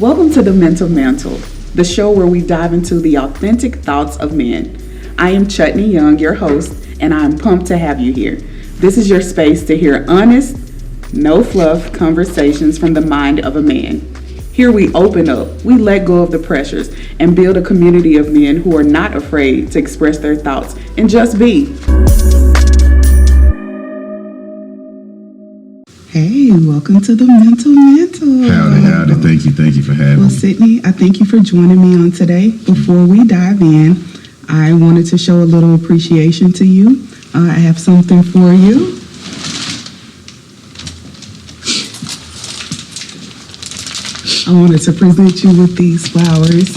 Welcome to the Mental Mantle, the show where we dive into the authentic thoughts of men. I am Chutney Young, your host, and I'm pumped to have you here. This is your space to hear honest, no fluff conversations from the mind of a man. Here we open up, we let go of the pressures, and build a community of men who are not afraid to express their thoughts and just be. Hey, welcome to the Mental Mantle. Howdy. Thank you for having me. Well, Sydney, I thank you for joining me on today. Before we dive in, I wanted to show a little appreciation to you. I have something for you. I wanted to present you with these flowers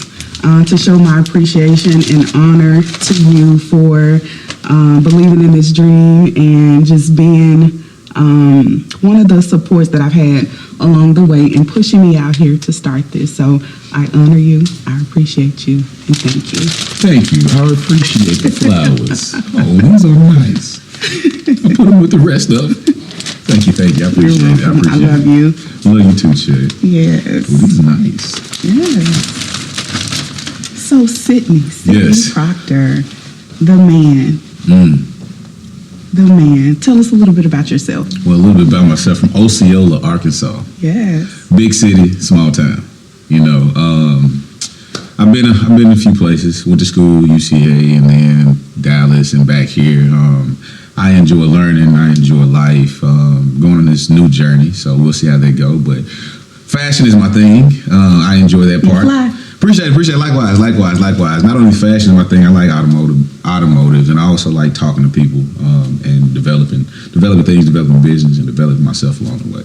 to show my appreciation and honor to you for believing in this dream and just being one of the supports that I've had along the way and pushing me out here to start this. So I honor you, I appreciate you, and thank you. Thank you. I appreciate the flowers. Oh, these are nice. I put them with the rest of them. Thank you. I appreciate it. I love you. Love you too, Chad. Yes. Oh, these are nice. Yes. So Sydney Yes. Proctor, the man. The man. Tell us a little bit about yourself. Well, a little bit about myself. From Osceola, Arkansas. Yes. Big city, small town. You know, I've been a few places. Went to school, UCA, and then Dallas, and back here. I enjoy learning. I enjoy life. Going on this new journey. So we'll see how they go. But fashion is my thing. I enjoy that part. Appreciate it. Likewise. Not only fashion is my thing. I like automotives, and I also like talking to people and developing things, developing business, and developing myself along the way.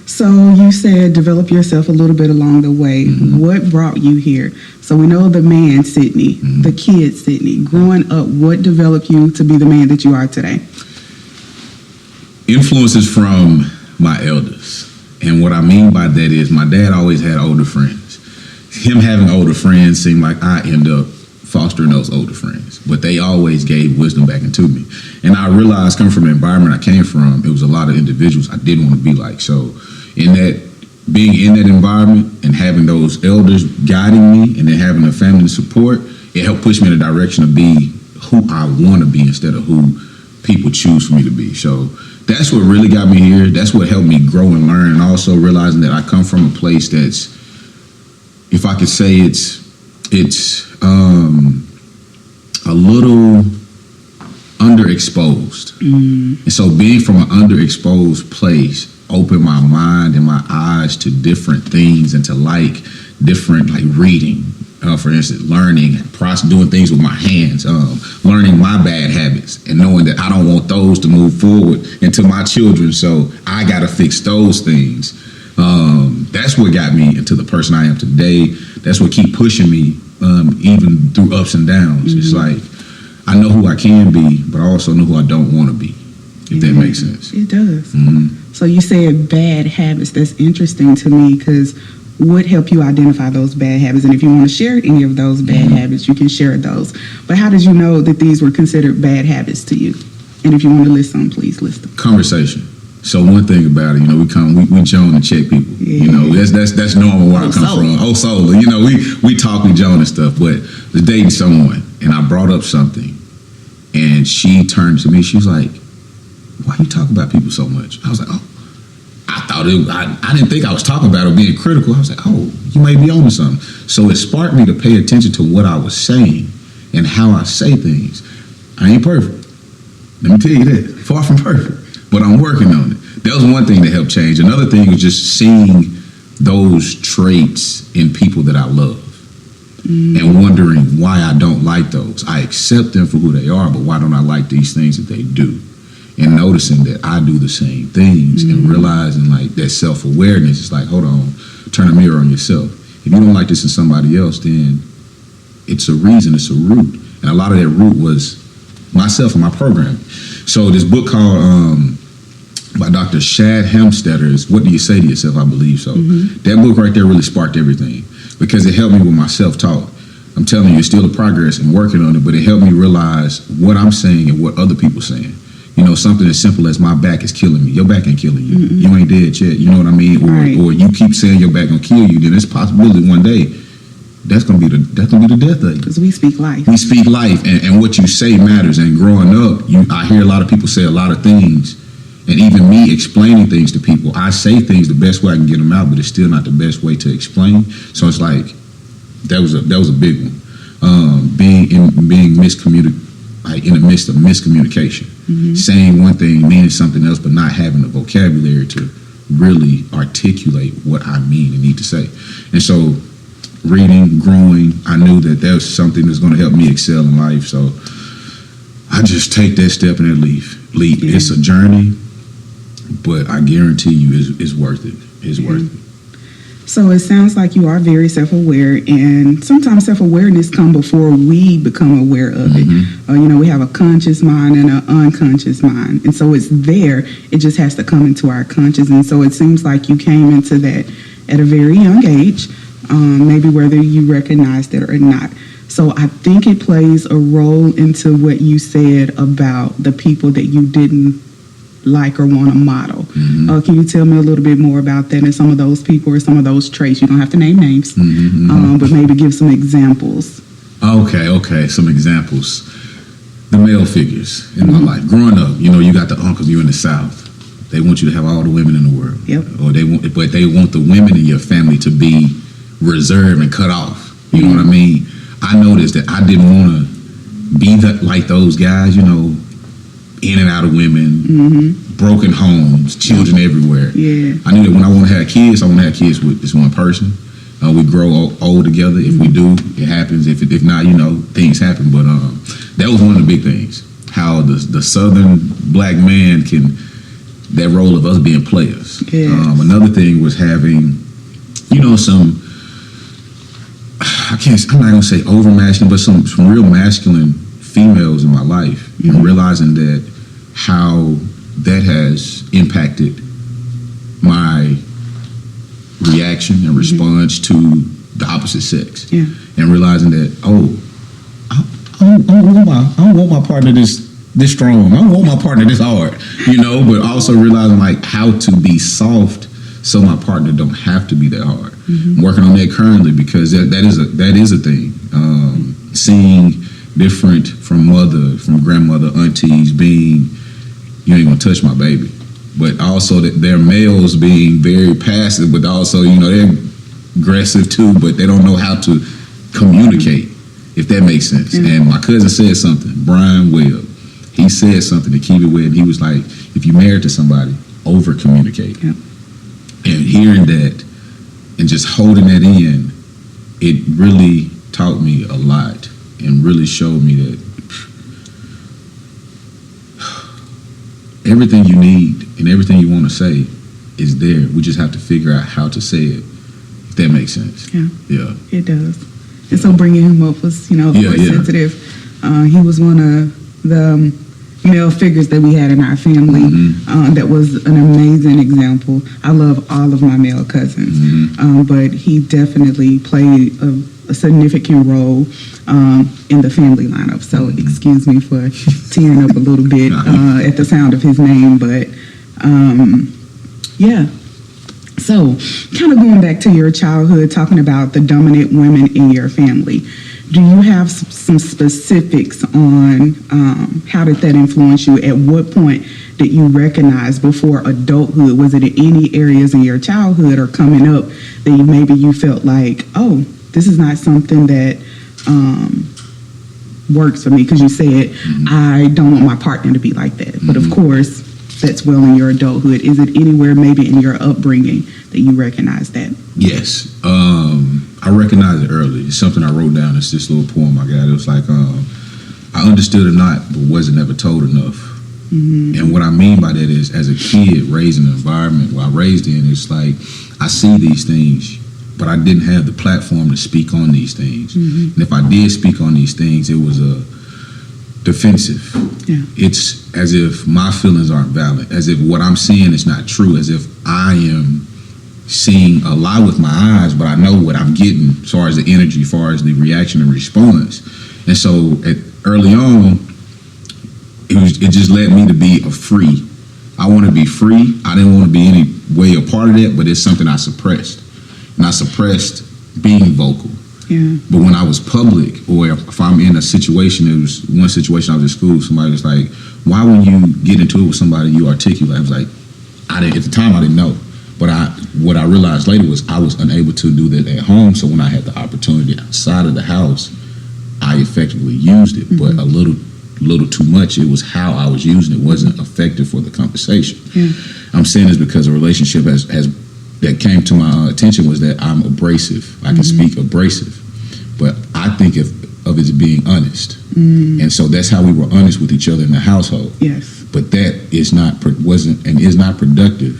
So you said develop yourself a little bit along the way. Mm-hmm. What brought you here? So we know the man, Sydney, the kid, Sydney. Growing up, what developed you to be the man that you are today? Influences from my elders. And what I mean by that is my dad always had older friends. Him having older friends seemed like I end up fostering those older friends. But they always gave wisdom back into me. And I realized coming from the environment I came from, it was a lot of individuals I didn't want to be like. So being in that environment and having those elders guiding me and then having a family support, it helped push me in the direction of be who I want to be instead of who people choose for me to be. So that's what really got me here. That's what helped me grow and learn, and also realizing that I come from a place that's, if I could say it's a little underexposed. And so being from an underexposed place opened my mind and my eyes to different things and to different reading, for instance, learning, doing things with my hands, learning my bad habits and knowing that I don't want those to move forward into my children. So I got to fix those things. That's what got me into the person I am today. That's what keep pushing me, even through ups and downs. It's like, I know who I can be, but I also know who I don't want to be, if that makes sense. It does. So you said bad habits. That's interesting to me, because what helped you identify those bad habits? And if you want to share any of those bad habits, you can share those. But how did you know that these were considered bad habits to you? And if you want to list them, please list them. Conversation. So one thing about it, we joan and check people. Yeah. That's normal where I come from. Solar. We talk, we joan and stuff. But I was dating someone, and I brought up something, and she turned to me. She was like, "Why you talk about people so much?" I was like, "Oh, I didn't think I was talking about it or being critical." I was like, "Oh, you may be on to something." So it sparked me to pay attention to what I was saying and how I say things. I ain't perfect. Let me tell you that. Far from perfect. But I'm working on it. That was one thing that helped change. Another thing was just seeing those traits in people that I love and wondering why I don't like those. I accept them for who they are, but why don't I like these things that they do? And noticing that I do the same things and realizing that self-awareness is like, hold on, turn a mirror on yourself. If you don't like this in somebody else, then it's a reason, it's a root. And a lot of that root was myself and my programming. So this book called by Dr. Shad Helmstetter is What Do You Say to Yourself, I believe. So that book right there really sparked everything, because it helped me with my self-talk. I'm telling you, it's still a progress and working on it, but it helped me realize what I'm saying and what other people are saying. You know, something as simple as my back is killing me. Your back ain't killing you. Mm-mm. You ain't dead yet. You know what I mean? Right. Or you keep saying your back gonna kill you, then it's possibility one day that's gonna be the death of you. Because we speak life. We speak life, and what you say matters. And growing up, I hear a lot of people say a lot of things, and even me explaining things to people, I say things the best way I can get them out, but it's still not the best way to explain. So it's like that was a big one. Being miscommunicated. Like in the midst of miscommunication, saying one thing meaning something else, but not having the vocabulary to really articulate what I mean and need to say. And so, reading, growing, I knew that was something that's going to help me excel in life. So, I just take that step and that leap. Yeah. It's a journey, but I guarantee you, it's worth it. It's worth it. So it sounds like you are very self-aware, and sometimes self-awareness comes before we become aware of it. We have a conscious mind and an unconscious mind, and so it's there. It just has to come into our conscious, and so it seems like you came into that at a very young age, maybe whether you recognized it or not. So I think it plays a role into what you said about the people that you didn't like or want to model. Can you tell me a little bit more about that and some of those people or some of those traits? You don't have to name names, but maybe give some examples. Okay, some examples. The male figures in my life. Growing up, you got the uncles, you're in the South. They want you to have all the women in the world. Yep. Or they want the women in your family to be reserved and cut off. You know what I mean? I noticed that I didn't want to be like those guys, in and out of women, broken homes, children everywhere. Yeah. I knew that when I want to have kids, I want to have kids with this one person. We grow old together. If we do, it happens. If not, things happen. But that was one of the big things. How the Southern black man that role of us being players. Yes. Another thing was having, some, I'm not going to say over masculine, but some real masculine females in my life, and realizing that how that has impacted my reaction and response to the opposite sex, and realizing that I don't want my partner this strong. I don't want my partner this hard, but also realizing like how to be soft so my partner don't have to be that hard. I'm working on that currently because that is a thing. Seeing different from grandmother, aunties being, you ain't gonna touch my baby, but also that they're males being very passive, but also they're aggressive too, but they don't know how to communicate, if that makes sense. And my cousin said something, Brian Webb, he said something to keep it with. He was like, if you're married to somebody, over communicate. And hearing that and just holding that in, it really taught me a lot and really showed me that everything you need and everything you want to say is there. We just have to figure out how to say it, if that makes sense. Yeah. It does. And so bringing him up was, very sensitive. He was one of the male figures that we had in our family that was an amazing example. I love all of my male cousins, but he definitely played a significant role in the family lineup. So excuse me for tearing up a little bit at the sound of his name, but yeah. So kind of going back to your childhood, talking about the dominant women in your family, do you have some specifics on how did that influence you? At what point did you recognize before adulthood? Was it in any areas in your childhood or coming up that maybe you felt like, oh, this is not something that works for me? Because you said, I don't want my partner to be like that. But of course, that's well in your adulthood. Is it anywhere maybe in your upbringing that you recognize that? Yes. I recognized it early. It's something I wrote down. It's this little poem I got. It was like, I understood it not, but wasn't ever told enough. And what I mean by that is, as a kid raised in an environment where I raised in, it's like, I see these things, but I didn't have the platform to speak on these things. And if I did speak on these things, it was defensive. It's as if my feelings aren't valid, as if what I'm seeing is not true, as if I am seeing a lie with my eyes, but I know what I'm getting as far as the energy, as far as the reaction and response. And so early on, it just led me to be a free. I want to be free. I didn't want to be any way a part of that, but it's something I suppressed. And I suppressed being vocal. Yeah. But when I was public, or if I'm in a situation, it was one situation I was in school, somebody was like, why when you get into it with somebody, you articulate? I was like, at the time I didn't know. But what I realized later was I was unable to do that at home. So when I had the opportunity outside of the house, I effectively used it, but a little too much. It was how I was using it wasn't effective for the conversation. Yeah. I'm saying this because a relationship has that came to my attention was that I'm abrasive. I can speak abrasive, but I think of it as being honest. And so that's how we were honest with each other in the household. Yes. But that is not productive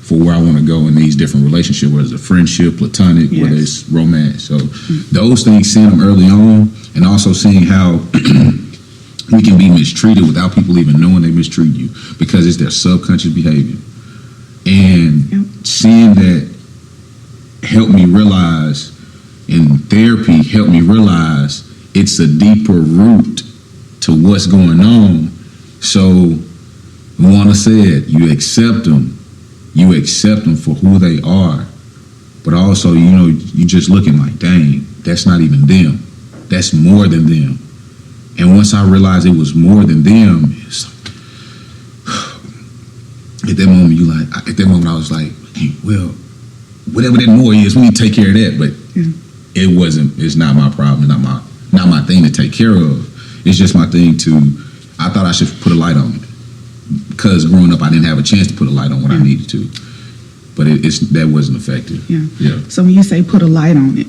for where I want to go in these different relationships, whether it's a friendship, platonic, Yes. whether it's romance. So those things, seeing them early on, and also seeing how we can be mistreated without people even knowing they mistreat you because it's their subconscious behavior. And seeing that helped me realize, in therapy, helped me realize it's a deeper root to what's going on. So, Juana said, you accept them for who they are. But also, you just looking like, dang, that's not even them. That's more than them. And once I realized it was more than them, it's like, at that moment I was like, hey, well, whatever that more is, we need to take care of that. But it's not my problem, not my thing to take care of. It's just my thing I thought I should put a light on it. Because growing up I didn't have a chance to put a light on what I needed to. But that wasn't effective. Yeah. So when you say put a light on it,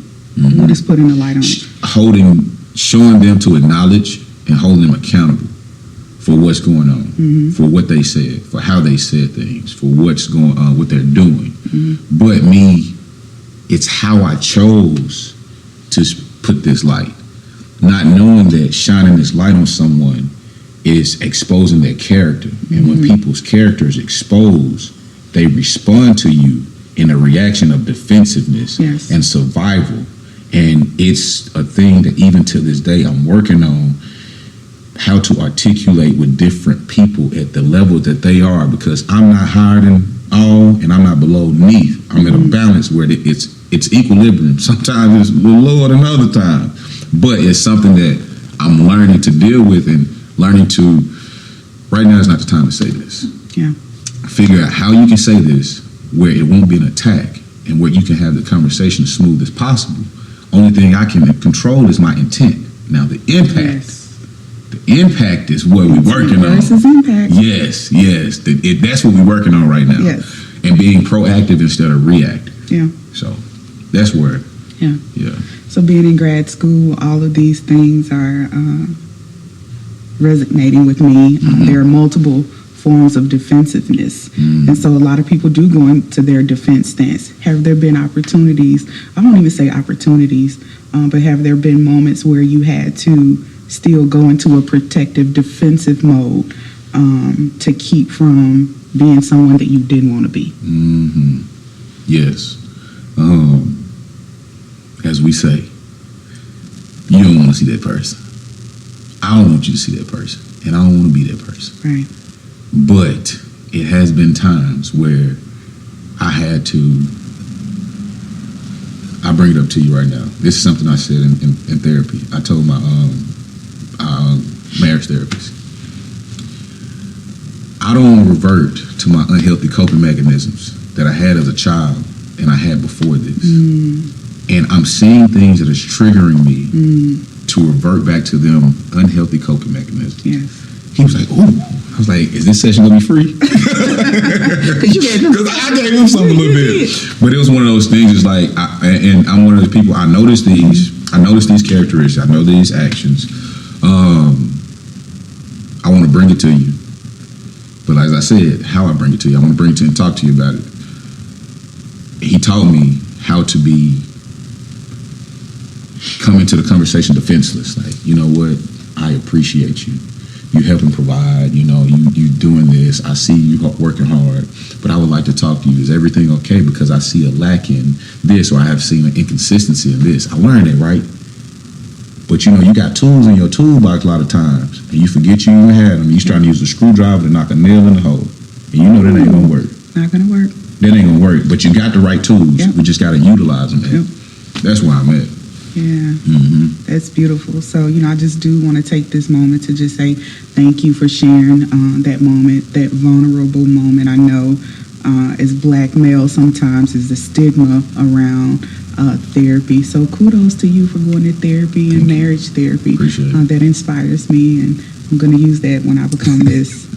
what is putting a light on it? Showing them to acknowledge and holding them accountable for what's going on, for what they said, for how they said things, for what's going on, what they're doing. But it's how I chose to put this light, not knowing that shining this light on someone is exposing their character. And when people's character is exposed, they respond to you in a reaction of defensiveness and survival. And it's a thing that even to this day I'm working on, how to articulate with different people at the level that they are, because I'm not higher than all and I'm not beneath. I'm at a balance where it's equilibrium. Sometimes it's a little lower than other times, but it's something that I'm learning to deal with and learning to. Right now is not the time to say this. Yeah. Figure out how you can say this where it won't be an attack and where you can have the conversation as smooth as possible. Only thing I can control is my intent. Now the impact. The impact is what we're working on. Versus impact. Yes. That's what we're working on right now. Yes. And being proactive instead of reactive. Yeah. So that's where. Yeah. So being in grad school, all of these things are resonating with me. There are multiple forms of defensiveness. And so a lot of people do go into their defense stance. Have there been opportunities, I won't even say opportunities, but have there been moments where you had to still go into a protective defensive mode to keep from being someone that you didn't want to be? Yes. As we say, you don't want to see that person. I don't want you to see that person, and I don't want to be that person. Right. But it has been times where I had to. I bring it up to you right now. This is something I said in therapy. I told my marriage therapist, I don't want to revert to my unhealthy coping mechanisms that I had as a child and I had before this. And I'm seeing things that is triggering me to revert back to them unhealthy coping mechanisms. Yes. He was like, ooh. I was like, is this session gonna be free? Because I gave him something a little bit. But it was one of those things, it's like, and I'm one of those people, I notice these characteristics, I know these actions. I want to bring it to you. But as I said, how I bring it to you, I want to bring it to you and talk to you about it. He taught me how to come into the conversation defenseless. Like, you know what? I appreciate you. You helping provide, you doing this. I see you working hard, but I would like to talk to you. Is everything okay? Because I see a lack in this, or I have seen an inconsistency in this. I learned it, right? But you know, you got tools in your toolbox a lot of times, and you forget you even had them. You trying to use a screwdriver to knock a nail in the hole, and you know that ain't gonna work. Not gonna work. That ain't gonna work. But you got the right tools. Yep. We just gotta utilize them. Yep. That's where I'm at. Yeah, that's beautiful. So, I just do want to take this moment to just say thank you for sharing that moment, that vulnerable moment. I know as Black males sometimes is the stigma around therapy. So kudos to you for going to therapy and marriage therapy. Appreciate it. That inspires me, and I'm going to use that when I become this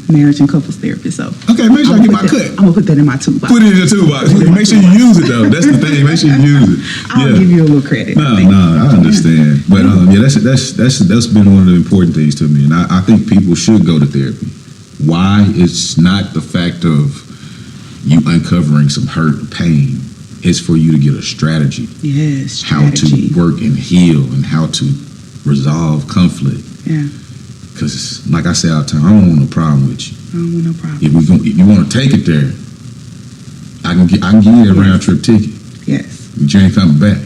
marriage and couples therapist. So Okay, make sure I get my cut. I'm going to put that in my toolbox. Put it in your toolbox. Make sure you use it though. That's the thing. Make sure you use it. I'll give you a little credit. No, I understand. But yeah, that's been one of the important things to me, and I think people should go to therapy. Why? It's not the fact of you uncovering some hurt and pain. It's for you to get a strategy. Yes, How strategy. to work and heal, and how to resolve conflict. Yeah, Because, like I say all the time, I don't want no problem with you. I don't want no problem. If you want to take it there, I can give you that round trip ticket. Yes. But you ain't coming back.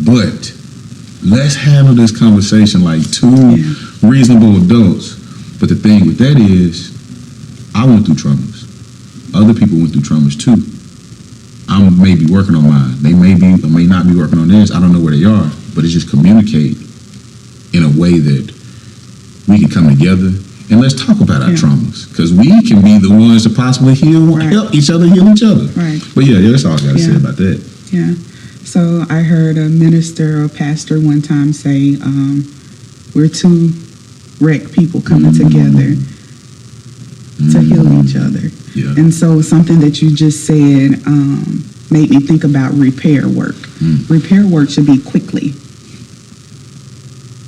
But let's handle this conversation like two reasonable adults. But the thing with that is, I went through traumas. Other people went through traumas too. I'm maybe working on mine. They may be or may not be working on theirs. I don't know where they are. But it's just communicate in a way that we can come together and let's talk about our traumas. Because we can be the ones to possibly help each other heal each other. Right. But yeah, that's all I got to say about that. Yeah. So I heard a minister or pastor one time say, we're two wrecked people coming together to heal each other. Yeah. And so something that you just said made me think about repair work. Repair work should be quickly.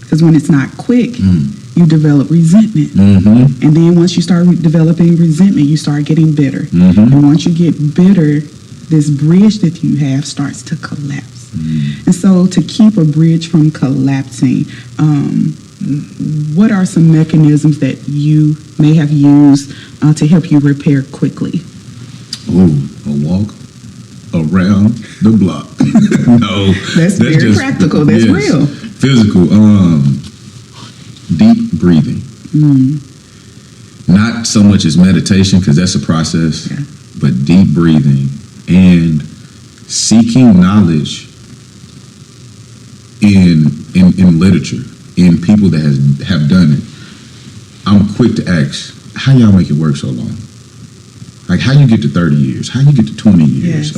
Because when it's not quick, you develop resentment. And then once you start developing resentment, you start getting bitter. And once you get bitter, this bridge that you have starts to collapse. And so to keep a bridge from collapsing, what are some mechanisms that you may have used to help you repair quickly? A walk around the block. No, That's very just practical. That's real. Physical. Deep breathing. Not so much as meditation, because that's a process, but deep breathing and seeking knowledge in literature, in people that have done it. I'm quick to ask, how y'all make it work so long? Like, how you get to 30 years? How you get to 20 years?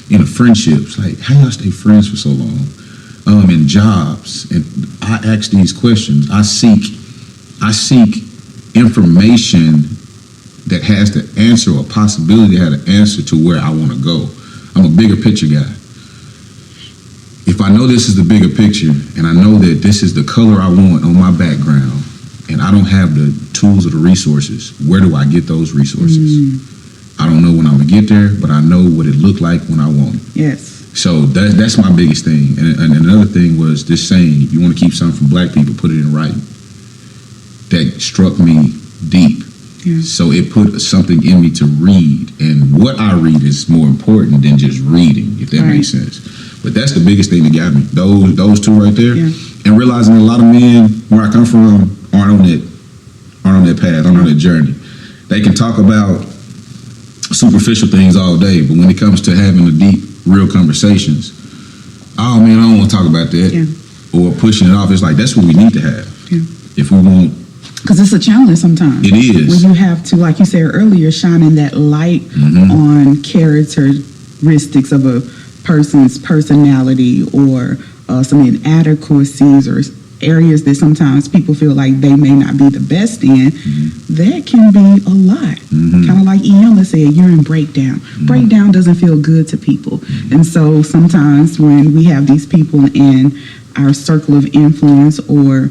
In friendships, like, how y'all stay friends for so long? In jobs, and I ask these questions. I seek information that has the answer or possibility to have an answer to where I want to go. I'm a bigger picture guy. If I know this is the bigger picture, and I know that this is the color I want on my background, and I don't have the tools or the resources, where do I get those resources? I don't know when I'm gonna get there, but I know what it looked like when I want it. Yes. So that's my biggest thing. And another thing was this saying, if you want to keep something from Black people, put it in writing. That struck me deep. Yeah. So it put something in me to read. And what I read is more important than just reading, if that makes sense. But that's the biggest thing that got me. Those two right there. Yeah. And realizing a lot of men where I come from aren't on that path, aren't on that journey. They can talk about superficial things all day, but when it comes to having the deep, real conversations, oh man, I don't want to talk about that. Or pushing it off. It's like, that's what we need to have. If we want. Because it's a challenge sometimes. It is. When you have to, like you said earlier, shining that light on characteristics of a person's personality or some inadequacies or areas that sometimes people feel like they may not be the best in, that can be a lot. Kind of like Iyanla said, you're in breakdown. Breakdown doesn't feel good to people. And so sometimes when we have these people in our circle of influence or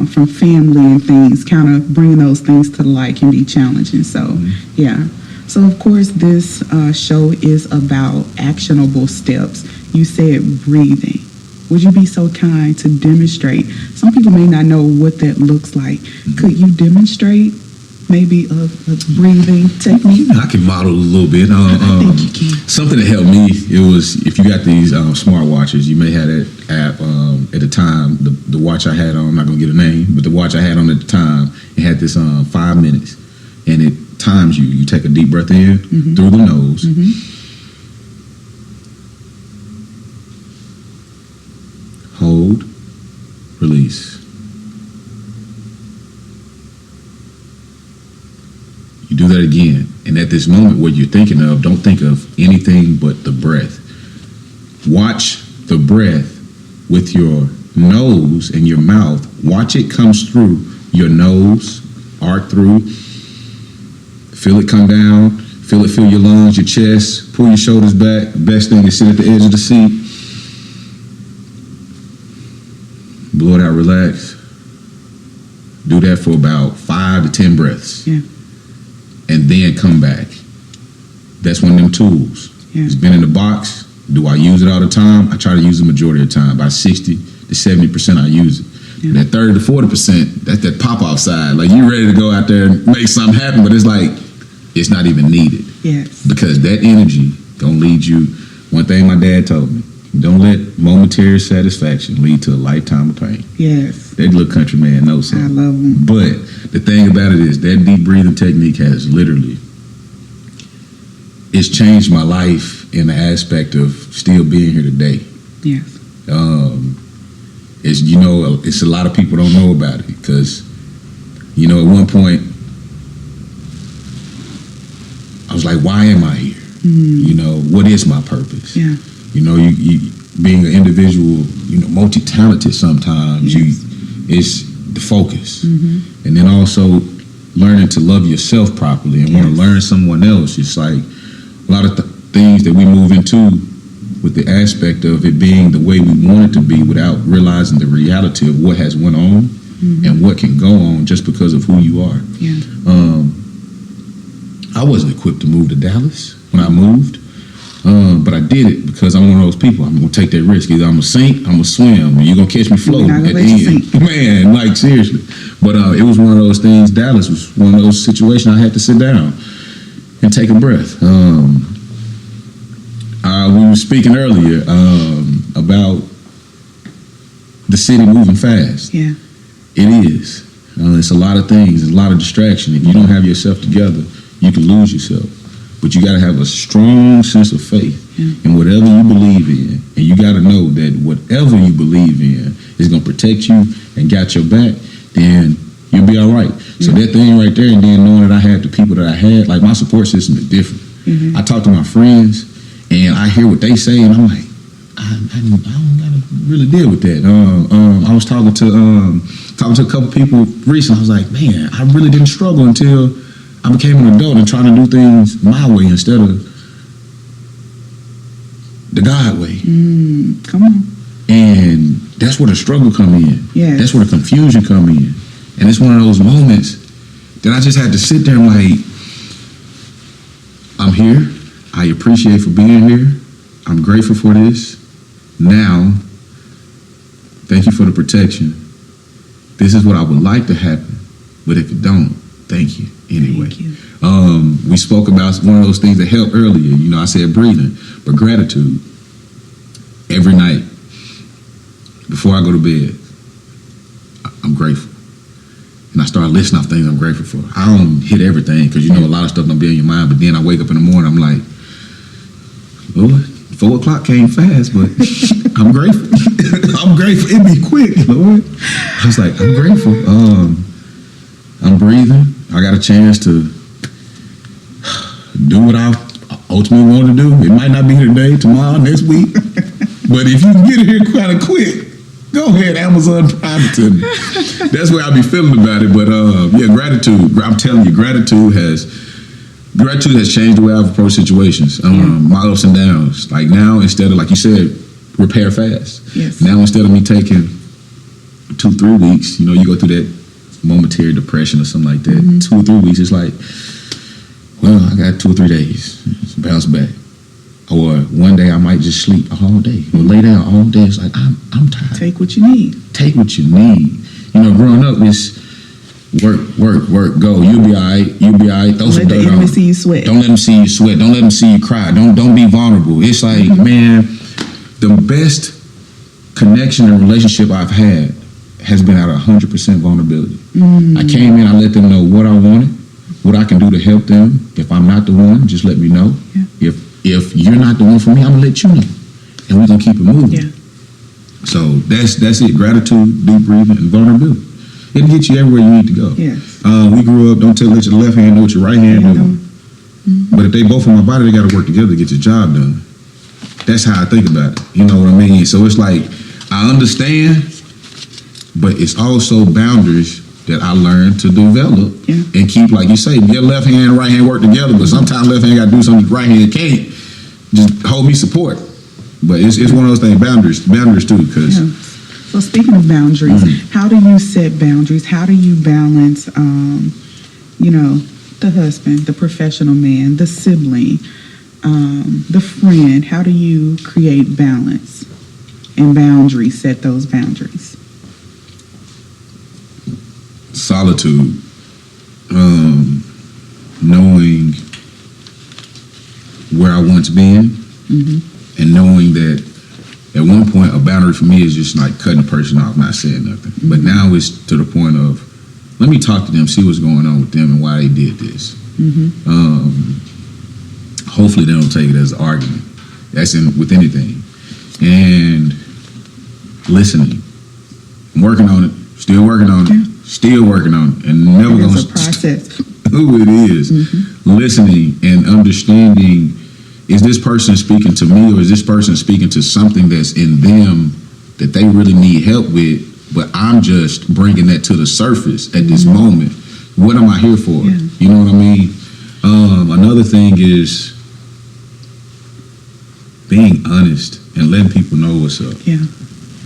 from family and things, kind of bringing those things to the light can be challenging. So, yeah. So, of course, this show is about actionable steps. You said breathing. Would you be so kind to demonstrate? Some people may not know what that looks like. Could you demonstrate maybe a breathing technique? I can model a little bit. I think you can. Something that helped me, it was, if you got these smart watches, you may have that app at the time. The watch I had on, I'm not going to get a name, but the watch I had on at the time, it had this 5 minutes, and it times you. You take a deep breath in through the nose. Hold, release. You do that again, and at this moment, what you're thinking of, don't think of anything but the breath. Watch the breath with your nose and your mouth. Watch it comes through your nose, arc through. Feel it come down. Feel it fill your lungs, your chest. Pull your shoulders back. Best thing is sit at the edge of the seat. Blow it out, relax. Do that for about 5 to 10 breaths. Yeah. And then come back. That's one of them tools. Yeah. It's been in the box. Do I use it all the time? I try to use the majority of the time. About 60 to 70% I use it. Yeah. That 30 to 40%, that's that pop-off side. Like, you ready to go out there and make something happen, but it's like, it's not even needed. Yes. Because that energy gonna lead you. One thing my dad told me, don't let momentary satisfaction lead to a lifetime of pain. Yes. That little country man knows something. I love him. But the thing about it is that deep breathing technique has literally, it's changed my life in the aspect of still being here today. Yes. It's, you know, it's a lot of people don't know about it because, you know, at one point I was like, why am I here? You know, what is my purpose? Yeah. You know, you being an individual, you know, multi-talented sometimes, it's the focus. And then also learning to love yourself properly and want to learn someone else. It's like a lot of things that we move into with the aspect of it being the way we want it to be without realizing the reality of what has went on and what can go on just because of who you are. Yeah. I wasn't equipped to move to Dallas when I moved. But I did it because I'm one of those people. I'm gonna take that risk. Either I'm gonna sink, I'm gonna swim, and you're gonna catch me floating at the end. Man, like seriously. But it was one of those things. Dallas was one of those situations I had to sit down and take a breath. We were speaking earlier about the city moving fast. Yeah. It is. It's a lot of things. There's a lot of distraction. If you don't have yourself together, you can lose yourself. But you got to have a strong sense of faith in whatever you believe in. And you got to know that whatever you believe in is going to protect you and got your back, then you'll be all right. So that thing right there, and then knowing that I had the people that I had, like my support system is different. I talk to my friends, and I hear what they say, and I'm like, I don't got to really deal with that. I was talking to a couple people recently. I was like, man, I really didn't struggle until I became an adult and trying to do things my way instead of the God way. Come on. And that's where the struggle come in. Yeah. That's where the confusion come in. And it's one of those moments that I just had to sit there and like, I'm here. I appreciate for being here. I'm grateful for this. Now, thank you for the protection. This is what I would like to happen. But if it don't, thank you anyway. Thank you. We spoke about one of those things that helped earlier. You know, I said breathing, but gratitude. Every night, before I go to bed, I'm grateful. And I start listing off things I'm grateful for. I don't hit everything because, you know, a lot of stuff don't be in your mind. But then I wake up in the morning, I'm like, Lord, 4 o'clock came fast, but I'm grateful. I'm grateful. It'd be quick, Lord. I was like, I'm grateful. I'm breathing. I got a chance to do what I ultimately want to do. It might not be today, tomorrow, next week. But if you can get it here kind of quick, go ahead, Amazon Prime it to me. That's where I be feeling about it. But yeah, gratitude. I'm telling you, gratitude has changed the way I've approached situations. My ups and downs. Like now, instead of, like you said, repair fast. Yes. Now, instead of me taking 2-3 weeks, you know, you go through that momentary depression or something like that. 2 or 3 weeks, it's like, well, I got 2 or 3 days. It's bounce back. Or one day I might just sleep all day or lay down all day. It's like, I'm tired. Take what you need. Take what you need. You know, growing up, Work, go. You'll be all right. Throw some Let the dirt enemy on. see you sweat. Don't let them see you sweat. Don't let them see you cry. Don't be vulnerable. It's like, man, the best connection and relationship I've had has been out of 100% vulnerability. I came in, I let them know what I wanted, what I can do to help them. If I'm not the one, just let me know. Yeah. If you're not the one for me, I'm gonna let you know, and we're gonna keep it moving. Yeah. So that's it. Gratitude, deep breathing, and vulnerability. It'll get you everywhere you need to go. Yes. We grew up, don't let your left hand know what your right hand doing. But if they both on my body, they got to work together to get the job done. That's how I think about it. You know what I mean? So it's like, I understand, but it's also boundaries that I learned to develop and keep, like you say, your left hand and right hand work together, but sometimes left hand got to do something right hand can't. Just hold me support. But it's one of those things, boundaries too, because... Yeah. So speaking of boundaries, how do you set boundaries? How do you balance, the husband, the professional man, the sibling, the friend? How do you create balance and boundaries, set those boundaries? Solitude, knowing where I once been, and knowing that at one point a boundary for me is just like cutting a person off, not saying nothing. But now it's to the point of, let me talk to them, see what's going on with them and why they did this. Hopefully they don't take it as an argument. That's with anything. And listening. I'm working on it, still working on it, and never going to It's a process. Who it is. Listening and understanding, is this person speaking to me, or is this person speaking to something that's in them that they really need help with, but I'm just bringing that to the surface at this moment? What am I here for? Yeah. You know what I mean? Another thing is being honest and letting people know what's up. Yeah.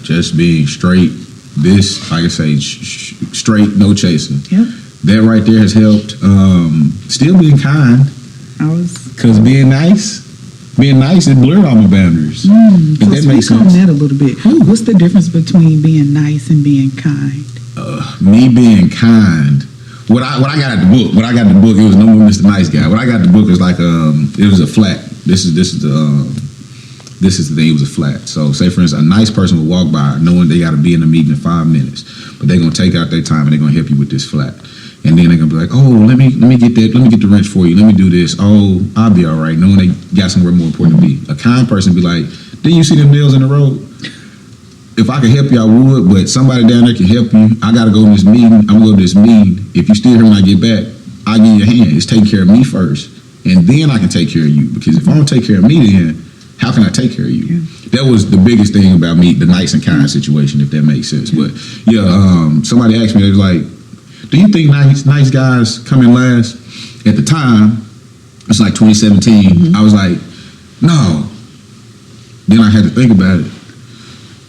Just being straight. This, like I say, straight, no chasing. Yep. That right there has helped. Still being kind, because being nice, it blurred all my boundaries. If that makes sense. That a little bit. What's the difference between being nice and being kind? Me being kind. What I got at the book. It was No More Mr. Nice Guy. What I got at the book is like it was a flat. This is the thing. It was a flat. So say for instance, a nice person would walk by knowing they got to be in a meeting in 5 minutes, but they're gonna take out their time and they're gonna help you with this flat. And then they're gonna be like, oh, let me get that, let me get the wrench for you, let me do this. Oh, I'll be all right, knowing they got somewhere more important to be. A kind person be like, didn't you see them nails in the road? If I could help you, I would, but somebody down there can help you. I gotta go to this meeting. I'm gonna go to this meeting. If you still here when I get back, I'll give you a hand. It's taking care of me first, and then I can take care of you. Because if I don't take care of me, then how can I take care of you? That was the biggest thing about me, the nice and kind situation, if that makes sense. But somebody asked me, they was like, do you think nice guys come in last? At the time, it's like 2017. I was like, no. Then I had to think about it.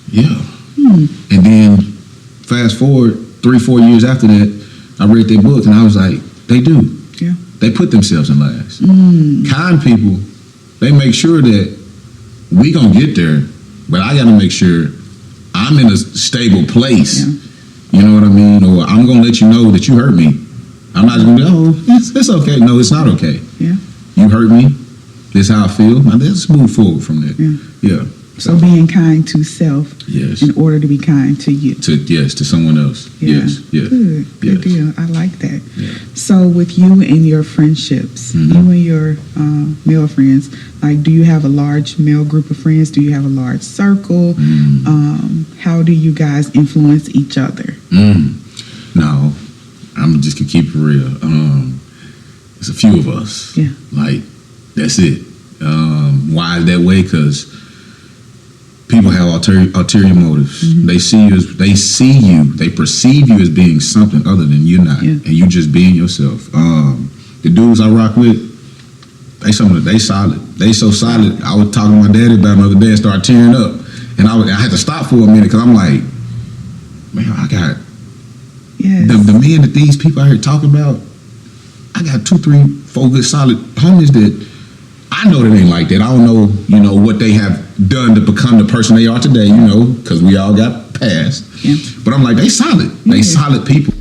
Yeah. And then fast forward 3-4 years after that, I read their book and I was like, they do. Yeah. They put themselves in last. Kind people, they make sure that we gonna get there, but I gotta make sure I'm in a stable place. You know what I mean? Or I'm gonna let you know that you hurt me. I'm not gonna be, it's okay. No, it's not okay. Yeah. You hurt me. This is how I feel. Now let's move forward from there. Yeah. So being kind to self in order to be kind to you. To someone else. Yeah. Yes. Good deal. I like that. Yeah. So with you and your friendships, you and your male friends, like, do you have a large male group of friends? Do you have a large circle? How do you guys influence each other? No, I'm just gonna keep it real. It's a few of us. Yeah. Like, that's it. Why is that way? Because people have ulterior motives. They see you, they perceive you as being something other than you're not, and you just being yourself. The dudes I rock with, they solid. They so solid. I was talking to my daddy about another day and started tearing up, and I had to stop for a minute because I'm like, man, I got the men that these people out here talk about. I got 2, 3, 4 good solid homies that I know that ain't like that. I don't know, what they have done to become the person they are today, because we all got past. Yeah. But I'm like, they solid. They solid people.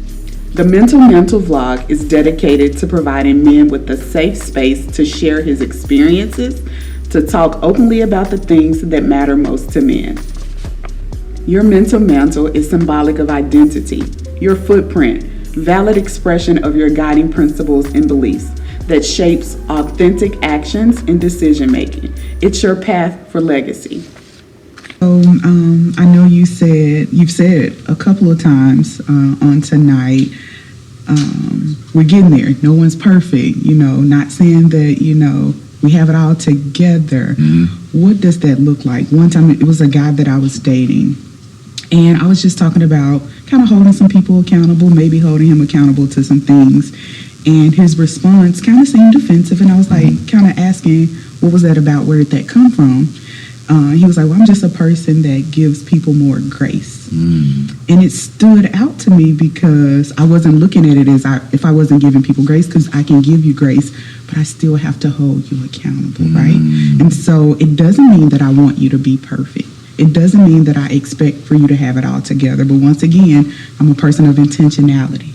The Mental Mental vlog is dedicated to providing men with a safe space to share his experiences, to talk openly about the things that matter most to men. Your mental mantle is symbolic of identity, your footprint, valid expression of your guiding principles and beliefs that shapes authentic actions and decision making. It's your path for legacy. So I know you've said a couple of times on tonight, we're getting there. No one's perfect, not saying that, we have it all together. Mm-hmm. What does that look like? One time it was a guy that I was dating, and I was just talking about kind of holding some people accountable, maybe holding him accountable to some things. And his response kind of seemed defensive, and I was like, kind of asking, what was that about? Where did that come from? He was like, well, I'm just a person that gives people more grace. And it stood out to me because I wasn't looking at it as if I wasn't giving people grace, because I can give you grace, but I still have to hold you accountable, right? And so it doesn't mean that I want you to be perfect. It doesn't mean that I expect for you to have it all together. But once again, I'm a person of intentionality.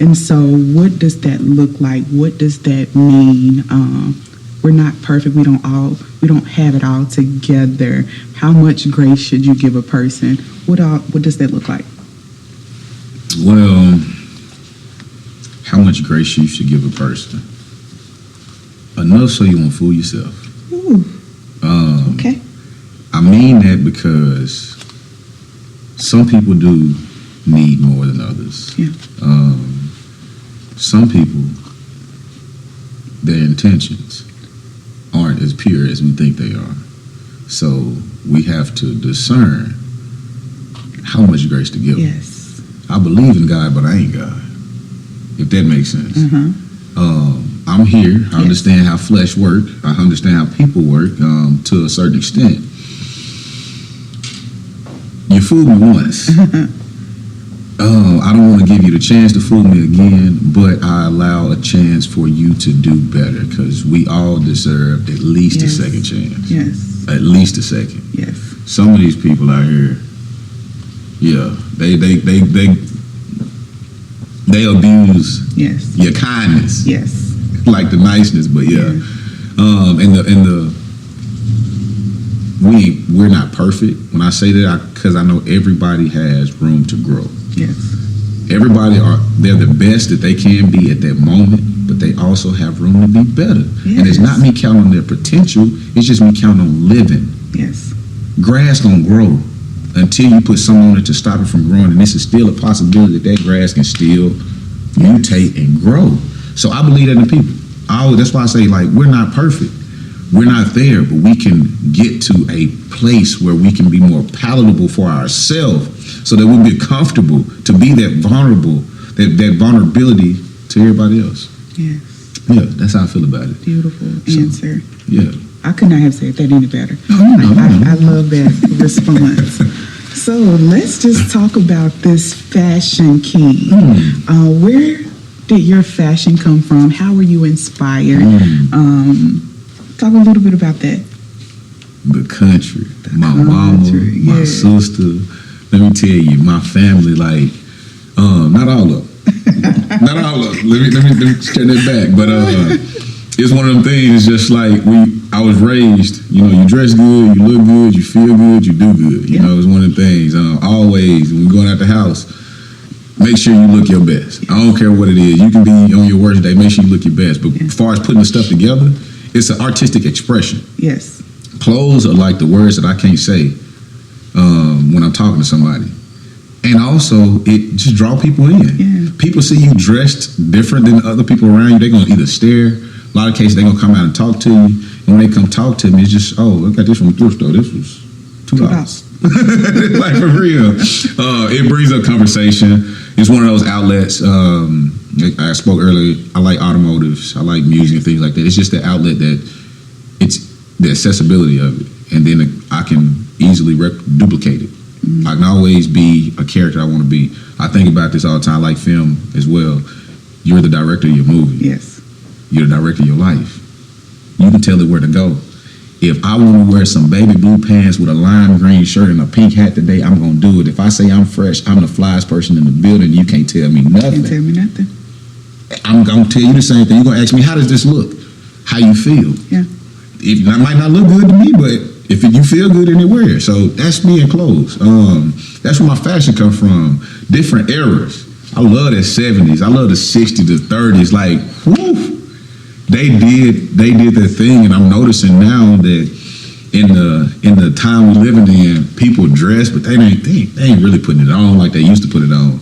And so what does that look like? What does that mean? We're not perfect. We don't have it all together. How much grace should you give a person? What does that look like? Well, how much grace you should give a person? Enough so you won't fool yourself. Ooh. Okay. I mean that because some people do need more than others. Yeah. Some people, their intentions aren't as pure as we think they are. So we have to discern how much grace to give. Yes. I believe in God, but I ain't God, if that makes sense. Uh-huh. I'm here. I understand how flesh work. I understand how people work to a certain extent. You fooled me once. I don't want to give you the chance to fool me again, but I allow a chance for you to do better, because we all deserve at least a second chance. Yes. At least a second. Yes. Some of these people out here, they abuse your kindness. Yes. Like the niceness, but we're not perfect. When I say that, because I know everybody has room to grow. Yes. They're the best that they can be at that moment, but they also have room to be better. Yes. And it's not me counting on their potential, it's just me counting on living. Yes. Grass don't grow until you put something on it to stop it from growing, and this is still a possibility that grass can still mutate and grow. So I believe that in people. That's why I say, we're not perfect. We're not there, but we can get to a place where we can be more palatable for ourselves, so that we'll be comfortable to be that vulnerable, that vulnerability to everybody else. Yes. Yeah, that's how I feel about it. Beautiful answer. Yeah. I could not have said that any better. No. I love that response. So let's just talk about this fashion king. Where did your fashion come from? How were you inspired? Talk a little bit about that. The country. My mama, my sister. Let me tell you, my family, not all of them. Not all of them. Let me turn that back. But it's one of them things, just like I was raised, you dress good, you look good, you feel good, you do good. It's one of the things. Always, when we're going out the house, make sure you look your best. I don't care what it is. You can be on your worst day, make sure you look your best. But as far as putting the stuff together, it's an artistic expression. Yes. Clothes are like the words that I can't say when I'm talking to somebody. And also, it just draw people in. Yeah. People see you dressed different than other people around you. They're going to either stare. A lot of cases, they're going to come out and talk to you. And when they come talk to me, it's just, I got this from the thrift store. This was $2. Like, for real. It brings up conversation. It's one of those outlets. I spoke earlier. I like automotives. I like music and things like that. It's just the outlet that it's the accessibility of it, and then I can easily duplicate it. I can always be a character I want to be. I think about this all the time. I like film as well. You're the director of your movie. Yes. You're the director of your life. You can tell it where to go. If I want to wear some baby blue pants with a lime green shirt and a pink hat today, I'm going to do it. If I say I'm fresh, I'm the flyest person in the building, you can't tell me nothing. Can't tell me nothing. I'm going to tell you the same thing. You're going to ask me, how does this look? How you feel? Yeah. It might not look good to me, but if you feel good, then you wear it. So that's me in clothes. That's where my fashion comes from. Different eras. I love the 70s. I love the 60s, the 30s. Like, whoo, they did their thing, and I'm noticing now that in the time we're living in, people dress, but they ain't really putting it on like they used to put it on.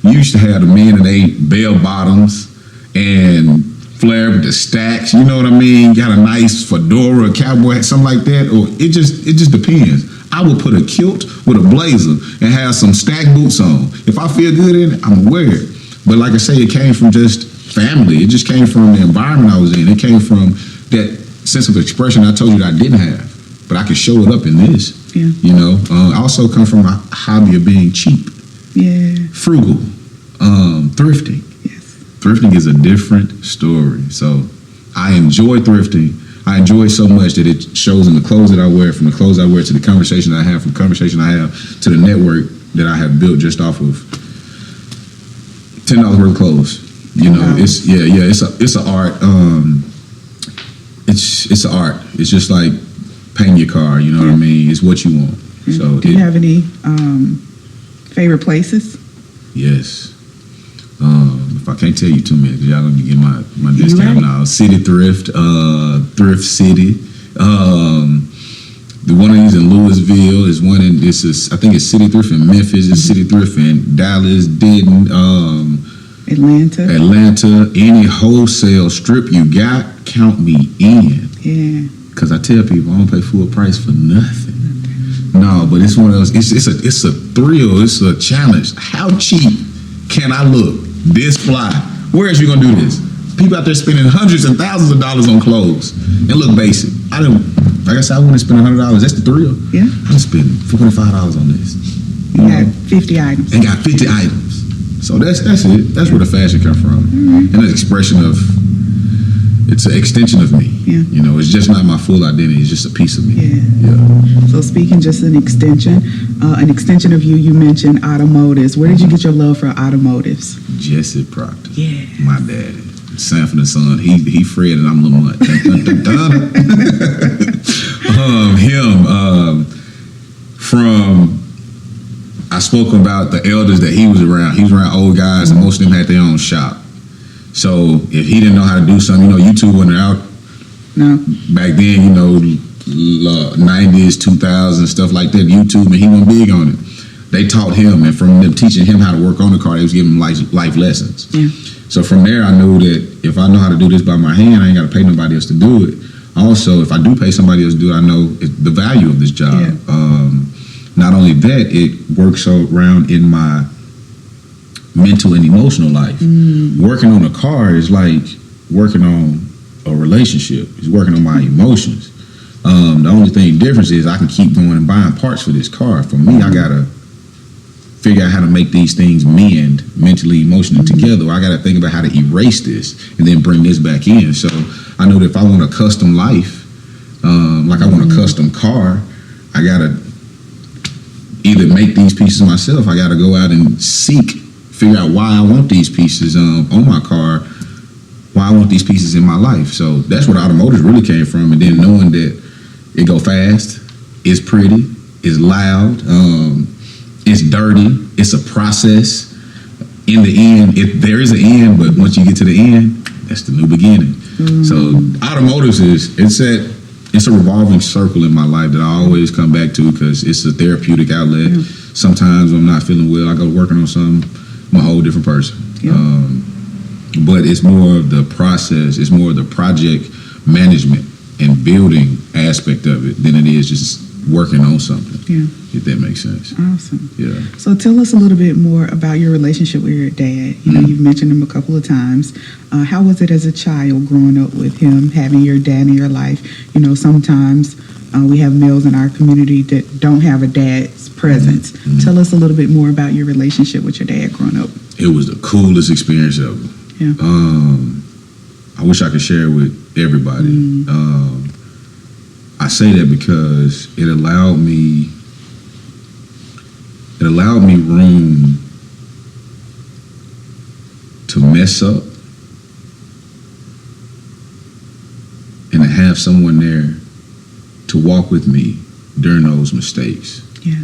You used to have the men that ate bell bottoms and flare with the stacks. You know what I mean? Got a nice fedora, cowboy hat, something like that. Or it just depends. I would put a kilt with a blazer and have some stack boots on. If I feel good in it, I'm gonna wear it. But like I say, it came from just family. It just came from the environment I was in. It came from that sense of expression I told you that I didn't have, but I could show it up in this. Yeah. You know, I also come from a hobby of being cheap, frugal, thrifting. Yes. Thrifting is a different story. So I enjoy thrifting. I enjoy it so much that it shows in the clothes that I wear, from the clothes I wear to the conversation I have, from the conversation I have to the network that I have built just off of $10 worth of clothes. You know, Wow. it's an art. It's an art. It's just like painting your car. You know what I mean? It's what you want. So Do you have any favorite places? Yes. If I can't tell you too many, 'cause y'all gonna get my You discount right. now. City Thrift, Thrift City. The one of these in Louisville is one in I think it's City Thrift in Memphis. It's City Thrift in Dallas, Denton, Atlanta. Any wholesale strip you got, count me in. Yeah. Cause I tell people I don't pay full price for nothing. No, but it's one of those. It's a thrill. It's a challenge. How cheap can I look this fly? Where else you gonna do this? People out there spending hundreds and thousands of dollars on clothes and look basic. Like I said, I wouldn't spend $100. That's the thrill. Yeah. I'm spending $45 on this. You got 50 items. And got 50 items. So that's it. That's where the fashion comes from. And an expression of, it's an extension of me. Yeah. You know, it's just not my full identity. It's just a piece of me. Yeah. So speaking just an extension of you, you mentioned automotives. Where did you get your love for automotives? Jesse Proctor. Yeah. My daddy. Sanford and Son. He Fred and I'm Lamont. I spoke about the elders that he was around. He was around old guys, and most of them had their own shop. So if he didn't know how to do something, YouTube wasn't out. No. Back then, 90s, 2000s, stuff like that, YouTube, and he wasn't big on it. They taught him, and from them teaching him how to work on the car, they was giving him life lessons. Yeah. So from there, I knew that if I know how to do this by my hand, I ain't got to pay nobody else to do it. Also, if I do pay somebody else to do it, I know the value of this job. Yeah. Not only that, it works around in my mental and emotional life. Working on a car is like working on a relationship. It's working on my emotions. The only thing difference is I can keep going and buying parts for this car. For me, I gotta figure out how to make these things mend mentally, emotionally together. I gotta think about how to erase this and then bring this back in. So I know that if I want a custom life, like I want a custom car, I gotta either make these pieces myself. I gotta go out and figure out why I want these pieces on my car, why I want these pieces in my life. So that's where automotive really came from. And then knowing that it go fast, it's pretty, it's loud, it's dirty, it's a process. In the end, there is an end, but once you get to the end, that's the new beginning. So automotives it's a revolving circle in my life that I always come back to because it's a therapeutic outlet. Sometimes when I'm not feeling well, I go working on something, I'm a whole different person. But it's more of the process, it's more of the project management and building aspect of it than it is just working on something. Yeah. If that makes sense. Awesome. Yeah. So tell us a little bit more about your relationship with your dad. You've mentioned him a couple of times. How was it as a child growing up with him, having your dad in your life? Sometimes we have males in our community that don't have a dad's presence. Tell us a little bit more about your relationship with your dad growing up. It was the coolest experience ever. Yeah. I wish I could share it with everybody. I I say that because it allowed me room to mess up and to have someone there to walk with me during those mistakes. Yeah.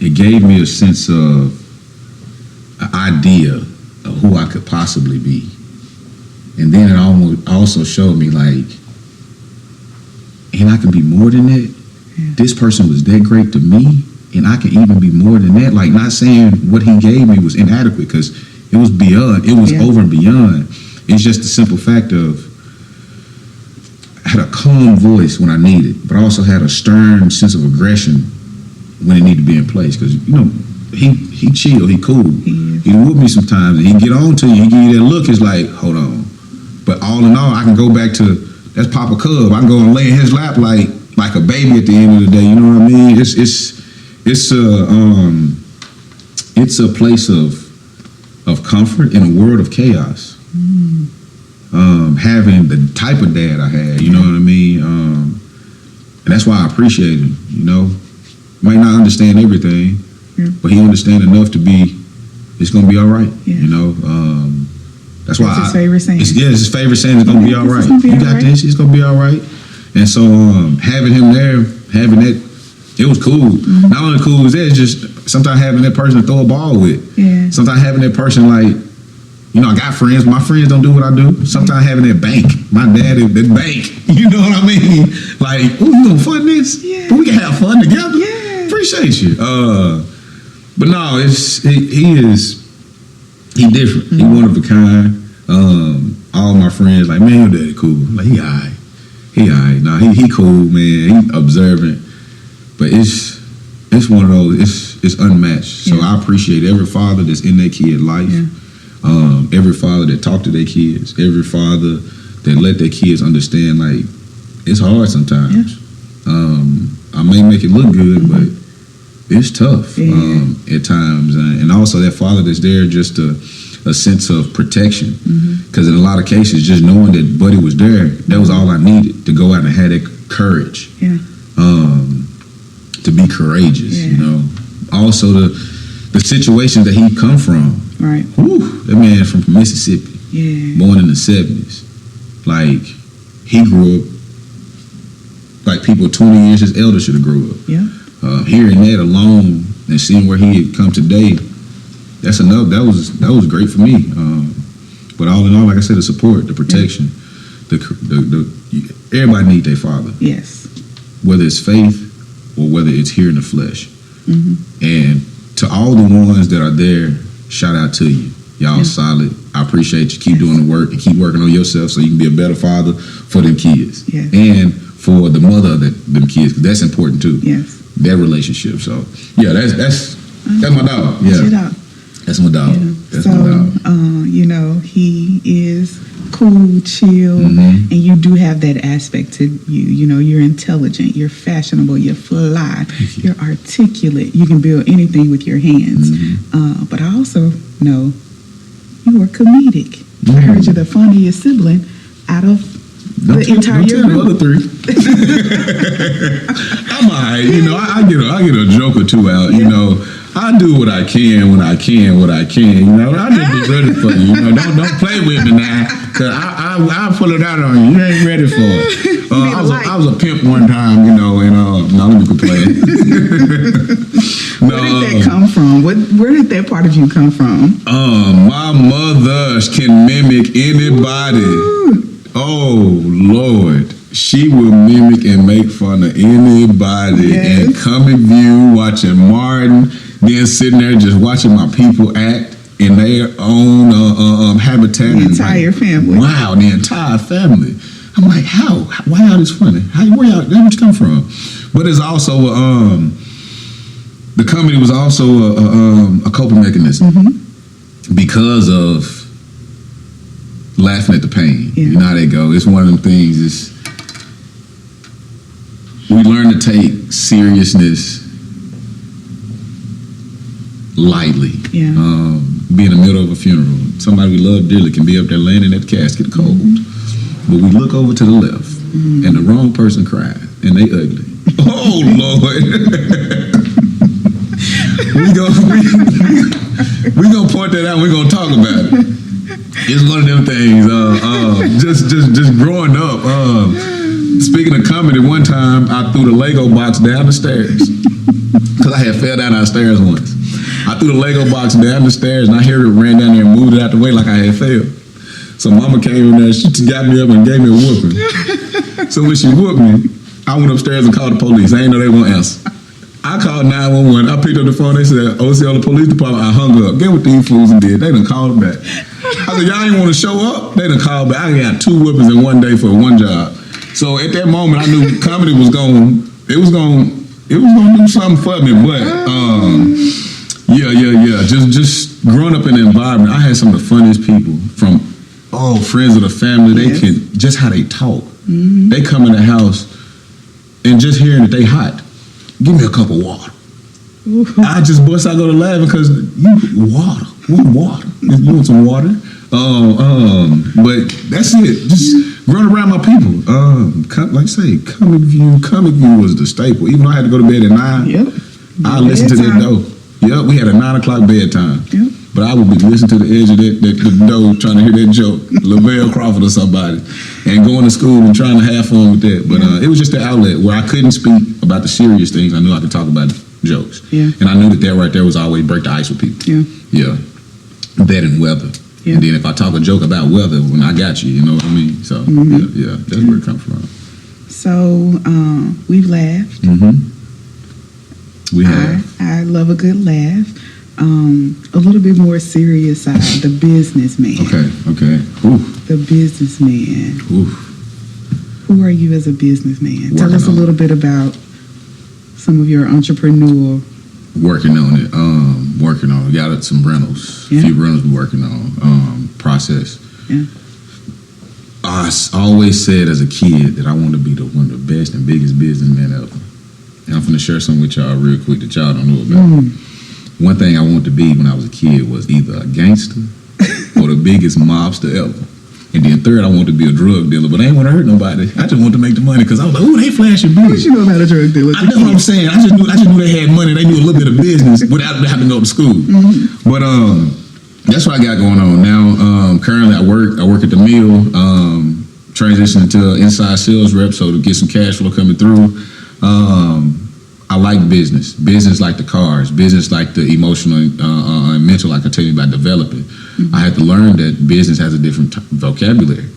It gave me a sense of an idea of who I could possibly be. And then it also showed me like, and I can be more than that. Yeah. This person was that great to me, and I can even be more than that. Like, not saying what he gave me was inadequate, because it was beyond, it was Yeah. over and beyond. It's just the simple fact of, I had a calm voice when I needed, but I also had a stern sense of aggression when it needed to be in place. Because, you know, he chill, he cool. He whoop me sometimes, and he get on to you, he give you that look, it's like, hold on. But all in all, I can go back to, that's Papa Cub. I can go and lay in his lap like a baby at the end of the day. You know what I mean? It's a place of comfort in a world of chaos. Having the type of dad I had, you know what I mean? And that's why I appreciate him. You know, might not understand everything, but he understand enough to be, it's gonna be all right. Yeah. You know, that's why That's his favorite saying. It's his favorite saying. It's gonna be all right. You got this. It's gonna be all right. And so having him there, having that, it was cool. Not only cool was that, it's just sometimes having that person to throw a ball with. Yeah. Sometimes having that person like, you know, I got friends. My friends don't do what I do. Sometimes having that bank. My dad is that bank. You know what I mean? Like, oh, you gonna fund this? Yeah. But we can have fun together. Yeah. Appreciate you. But no, he different. He one of a kind. All my friends like, man, your daddy cool. Like, he alright. Nah, he cool, man. He observant. But it's one of those. It's unmatched. So I appreciate every father that's in their kid life. Yeah. Every father that talk to their kids. Every father that let their kids understand, like, it's hard sometimes. I may make it look good, but it's tough at times. And also that father that's there just a sense of protection. Because in a lot of cases, just knowing that Buddy was there, that was all I needed to go out and have that courage. Yeah. To be courageous, Yeah. you know. Also the situations that he come from. Right. Whew, that man from Mississippi, Yeah. born in the 70s. Like, he grew up like people 20 years his elder should have grew up. Yeah. Hearing that alone and seeing where he had come today, that's enough. That was great for me. But all in all, like I said, the support, the protection, everybody need their father. Yes. Whether it's faith or whether it's here in the flesh. Mm-hmm. And to all the ones that are there, shout out to you. Y'all solid. I appreciate you. Keep doing the work and keep working on yourself so you can be a better father for them kids. Yes. And for the mother of them kids, 'cause that's important too. Yes. Their relationship. So yeah, that's my dog. Yeah. Sit out. That's my dog. Yeah. That's So, my dog. you know, he is cool, chill, and you do have that aspect to you. You know, you're intelligent, you're fashionable, you're fly, you're articulate. You can build anything with your hands. But I also know you were comedic. I heard you're the funniest sibling out of the entire don't tell the group. other three. I'm alright. You know, I get a joke or two out. You know, I do what I can when I can. You know, I just be ready for you. You know, don't play with me now, 'cause I'll pull it out on you. You ain't ready for it. I was a pimp one time. You know, and no, let me quit playing. Where did that come from? Where did that part of you come from? My mother can mimic anybody. Oh Lord, she will mimic and make fun of anybody. Yes. And Comic View, watching Martin, then sitting there just watching my people act in their own habitat. The entire family. Wow, the entire family. I'm like, how? Why y'all this funny? Where y'all? Where you come from? But it's also the comedy was also a coping mechanism because of laughing at the pain. Yeah. You know how they go. It's one of them things. We learn to take seriousness lightly. Yeah. Be in the middle of a funeral. Somebody we love dearly can be up there laying in that casket cold. But we look over to the left and the wrong person cried, and they ugly. Oh Lord. we gonna point that out. We're gonna talk about it. It's one of them things. Just growing up. Speaking of comedy, one time I threw the Lego box down the stairs because I had fell down our stairs once. I threw the Lego box down the stairs, and I heard it ran down there and moved it out the way like I had failed. So Mama came in there, she got me up and gave me a whooping. So when she whooped me, I went upstairs and called the police. I didn't know they were gonna answer. I called 911. I picked up the phone. They said, Osceola Police Department. I hung up. Get what these fools did. They done called back. I said, y'all ain't want to show up? They done called back. I got 2 whippings in one day for one job. So at that moment, I knew comedy was going to do something for me. But yeah. Just growing up in the environment, I had some of the funniest people from friends of the family. They can just how they talk. Mm-hmm. They come in the house and just hearing that they hot. Give me a cup of water. Ooh. I just bust out go to laughing because water. You want some water? But that's it. Just run around my people. Like I say, Comic View was the staple. Even though I had to go to bed at 9, I listened to that dope. Yep, we had a 9 o'clock bedtime. Yep. But I would be listening to the edge of the door trying to hear that joke, Lavelle Crawford or somebody, and going to school and trying to have fun with that. But it was just the outlet where I couldn't speak about the serious things. I knew I could talk about jokes. Yeah. And I knew that right there was always break the ice with people. Yeah. That and weather. Yeah. And then if I talk a joke about weather, when I got you know what I mean? So, yeah, that's where it comes from. So, we've laughed. Mm-hmm. We have. I love a good laugh. A little bit more serious side, the businessman. Okay. Oof. The businessman. Oof. Who are you as a businessman? Tell us a little bit about some of your entrepreneurial. Working on it. Got some rentals. A few rentals we're working on. Process. Yeah. I always said as a kid that I wanted to be one of the best and biggest businessmen ever. And I'm going to share something with y'all real quick that y'all don't know about. One thing I wanted to be when I was a kid was either a gangster or the biggest mobster ever. And then third, I wanted to be a drug dealer, but I ain't want to hurt nobody. I just wanted to make the money because I was like, oh, they flashing big. What you know about a drug dealer? I know what I'm saying. I just knew they had money. They knew a little bit of business without having to go to school. Mm-hmm. But that's what I got going on now. Currently, I work at the mill, transitioning to inside sales rep, so to get some cash flow coming through. I like business like the cars, business like the emotional and mental, like I tell you about developing. Mm-hmm. I had to learn that business has a different vocabulary.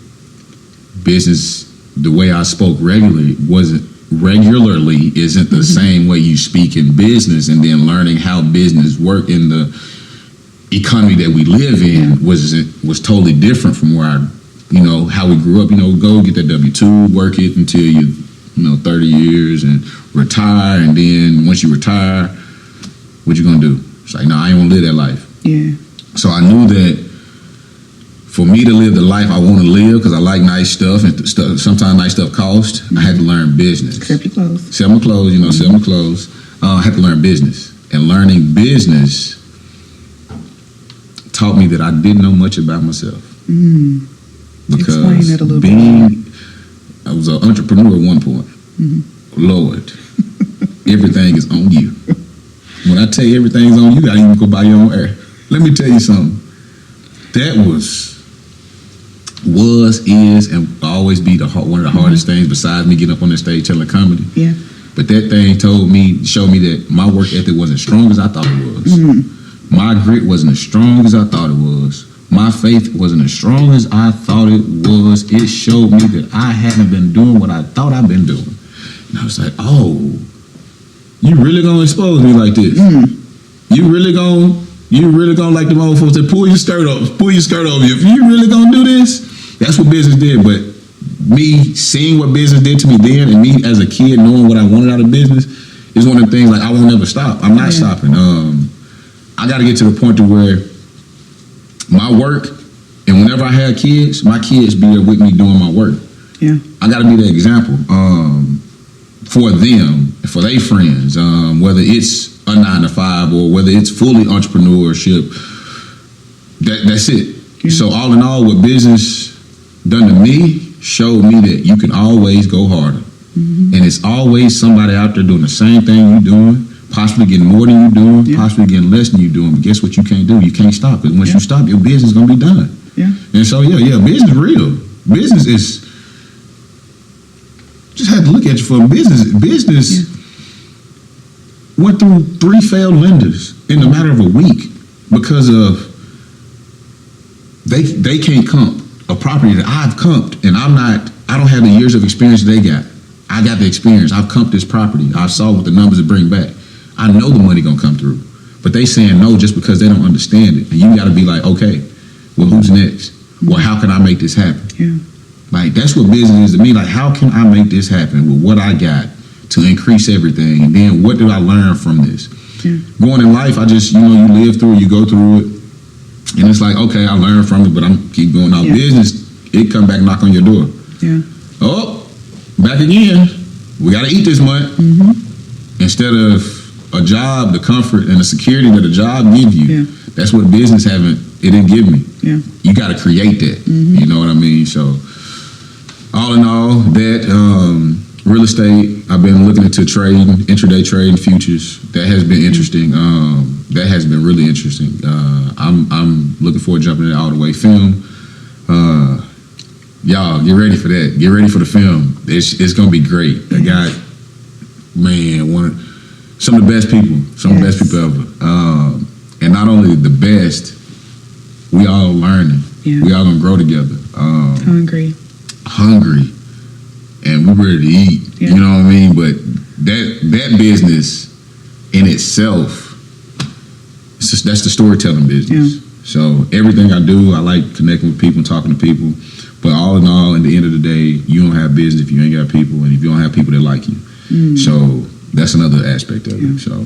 Business, the way I spoke regularly isn't the same way you speak in business, and then learning how business work in the economy that we live in was totally different from where how we grew up. Go get that W-2, work it until you 30 years and retire, and then once you retire, what you gonna do? It's like, no, I ain't gonna live that life. Yeah. So I knew that for me to live the life I want to live, because I like nice stuff, and sometimes nice stuff costs, I had to learn business. Except your clothes. Sell my clothes, sell my clothes. I had to learn business. And learning business taught me that I didn't know much about myself. Because explain that a little bit. I was an entrepreneur at one point. Lord, everything is on you. When I tell you everything's on you, you gotta even go buy your own air. Let me tell you something. That was, is, and will always be one of the hardest things besides me getting up on the stage telling comedy. Yeah. But that thing showed me that my work ethic wasn't as strong as I thought it was. My grit wasn't as strong as I thought it was. My faith wasn't as strong as I thought it was. It showed me that I hadn't been doing what I thought I'd been doing. And I was like, oh, you really gonna expose me like this? You really gonna like them old folks that pull your skirt over you. If you really gonna do this, that's what business did. But me seeing what business did to me then, and me as a kid knowing what I wanted out of business, is one of the things like I won't ever stop. I'm not stopping. I got to get to the point to where my work, and whenever I had kids, my kids be there with me doing my work. Yeah, I got to be the example for them, for their friends, whether it's a 9 to 5 or whether it's fully entrepreneurship. That's it. Yeah. So all in all, what business done to me showed me that you can always go harder. And it's always somebody out there doing the same thing you're doing, possibly getting more than you're doing, possibly getting less than you're doing. But guess what you can't do? You can't stop. Because once you stop, your business is going to be done. Yeah. And so, business is real. Business is, just had to look at you for business. Business went through 3 failed lenders in a matter of a week because of, they can't comp a property that I've comped, and I don't have the years of experience they got. I got the experience. I've comped this property. I saw what the numbers would bring back. I know the money gonna come through. But they saying no just because they don't understand it. And you gotta be like, okay, well, who's next? Well, how can I make this happen? Yeah. Like, that's what business is to me. Like, how can I make this happen with what I got to increase everything? And then what did I learn from this? Yeah. Going in life, I just, you live through it, you go through it. And it's like, okay, I learned from it, but I'm keep going out. Business, it come back knock on your door. Yeah. Oh, back again. We got to eat this month. Instead of a job, the comfort and the security that a job gives you. Yeah. That's what business it didn't give me. Yeah. You got to create that. You know what I mean? So, all in all, that real estate, I've been looking into trading, intraday trading, futures. That has been interesting. That has been really interesting. I'm looking forward to jumping in all the way. Film. Y'all, get ready for that. Get ready for the film. It's gonna be great. I got, some of the best people, the best people ever. And not only the best, we all learning. Yeah. We all gonna grow together. Hungry, and we're ready to eat. Yeah. You know what I mean? But that business in itself, that's the storytelling business. So everything I do, I like connecting with people and talking to people. But all in all, at the end of the day, you don't have business if you ain't got people, and if you don't have people that like you. So that's another aspect of it. So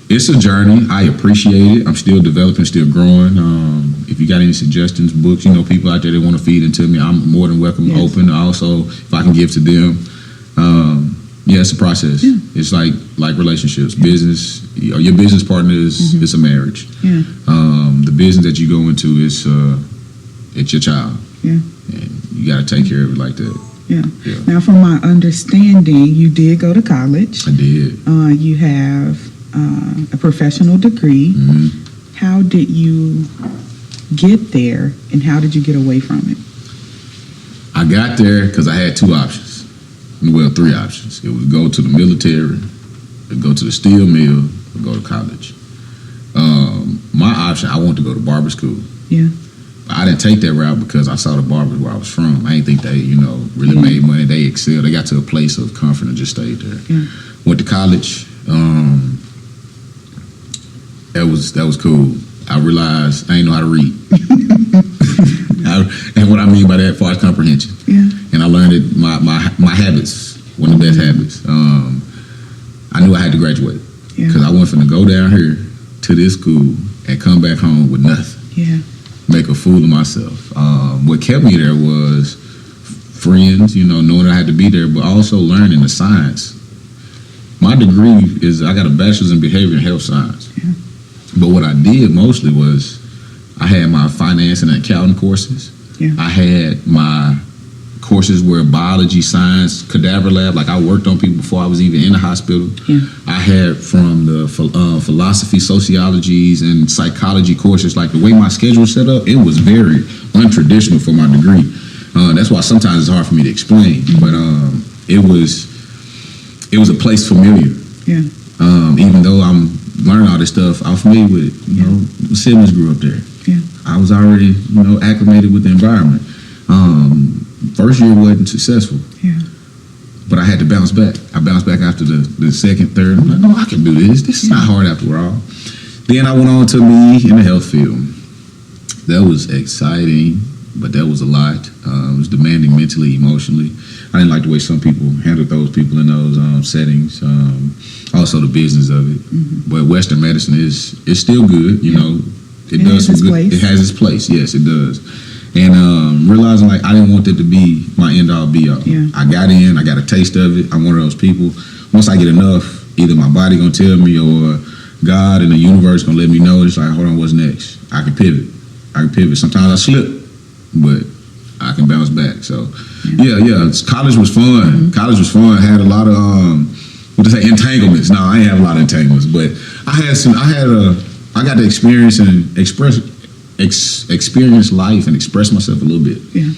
it's a journey. I appreciate it. I'm still developing, still growing. If you got any suggestions, books, people out there that want to feed into me, I'm more than welcome, open. Also, if I can give to them, it's a process. It's like relationships, business. Your business partner is it's a marriage. The business that you go into is it's your child. And you got to take care of it like that. Now, from my understanding, you did go to college. I did. You have a professional degree. How did you get there, and how did you get away from it? I got there because I had 2 options. Well, 3 options. It would go to the military, it would go to the steel mill, or go to college. My option, I wanted to go to barber school. I didn't take that route because I saw the barbers where I was from. I didn't think they, really made money. They excelled. They got to a place of comfort and just stayed there. Went to college. That was cool. I realized I didn't know how to read. And what I mean by that, as far as comprehension. And I learned it, my habits, one of the best habits. I knew I had to graduate. Because I went from to go down here to this school and come back home with nothing. Make a fool of myself. What kept me there was friends, knowing I had to be there, but also learning the science. My degree is, I got a bachelor's in behavior and health science. But what I did mostly was, I had my finance and accounting courses. I had my courses where biology, science, cadaver lab, like I worked on people before I was even in the hospital. I had from the philosophy, sociologies, and psychology courses. Like the way my schedule was set up, it was very untraditional for my degree. That's why sometimes it's hard for me to explain. But it was a place familiar. Even though I'm learning all this stuff, I'm familiar with it. Siblings grew up there. I was already, acclimated with the environment. First year wasn't successful. But I had to bounce back. I bounced back after the second, third. I'm like, no, I can do this. This is not hard after all. Then I went on to be in the health field. That was exciting, but that was a lot. It was demanding mentally, emotionally. I didn't like the way some people handled those people in those settings. Also the business of it. But Western medicine is still good, It does some good. It has its place, yes, it does. And realizing like I didn't want that to be my end all be all. I got in, I got a taste of it. I'm one of those people. Once I get enough, either my body gonna tell me or God and the universe gonna let me know. It's like, hold on, what's next? I can pivot. Sometimes I slip, but I I can bounce back. So, yeah. College was fun. College was fun. I had a lot of what to say, entanglements. No, I ain't have a lot of entanglements, but I got to experience and experience life and express myself a little bit. Yeah.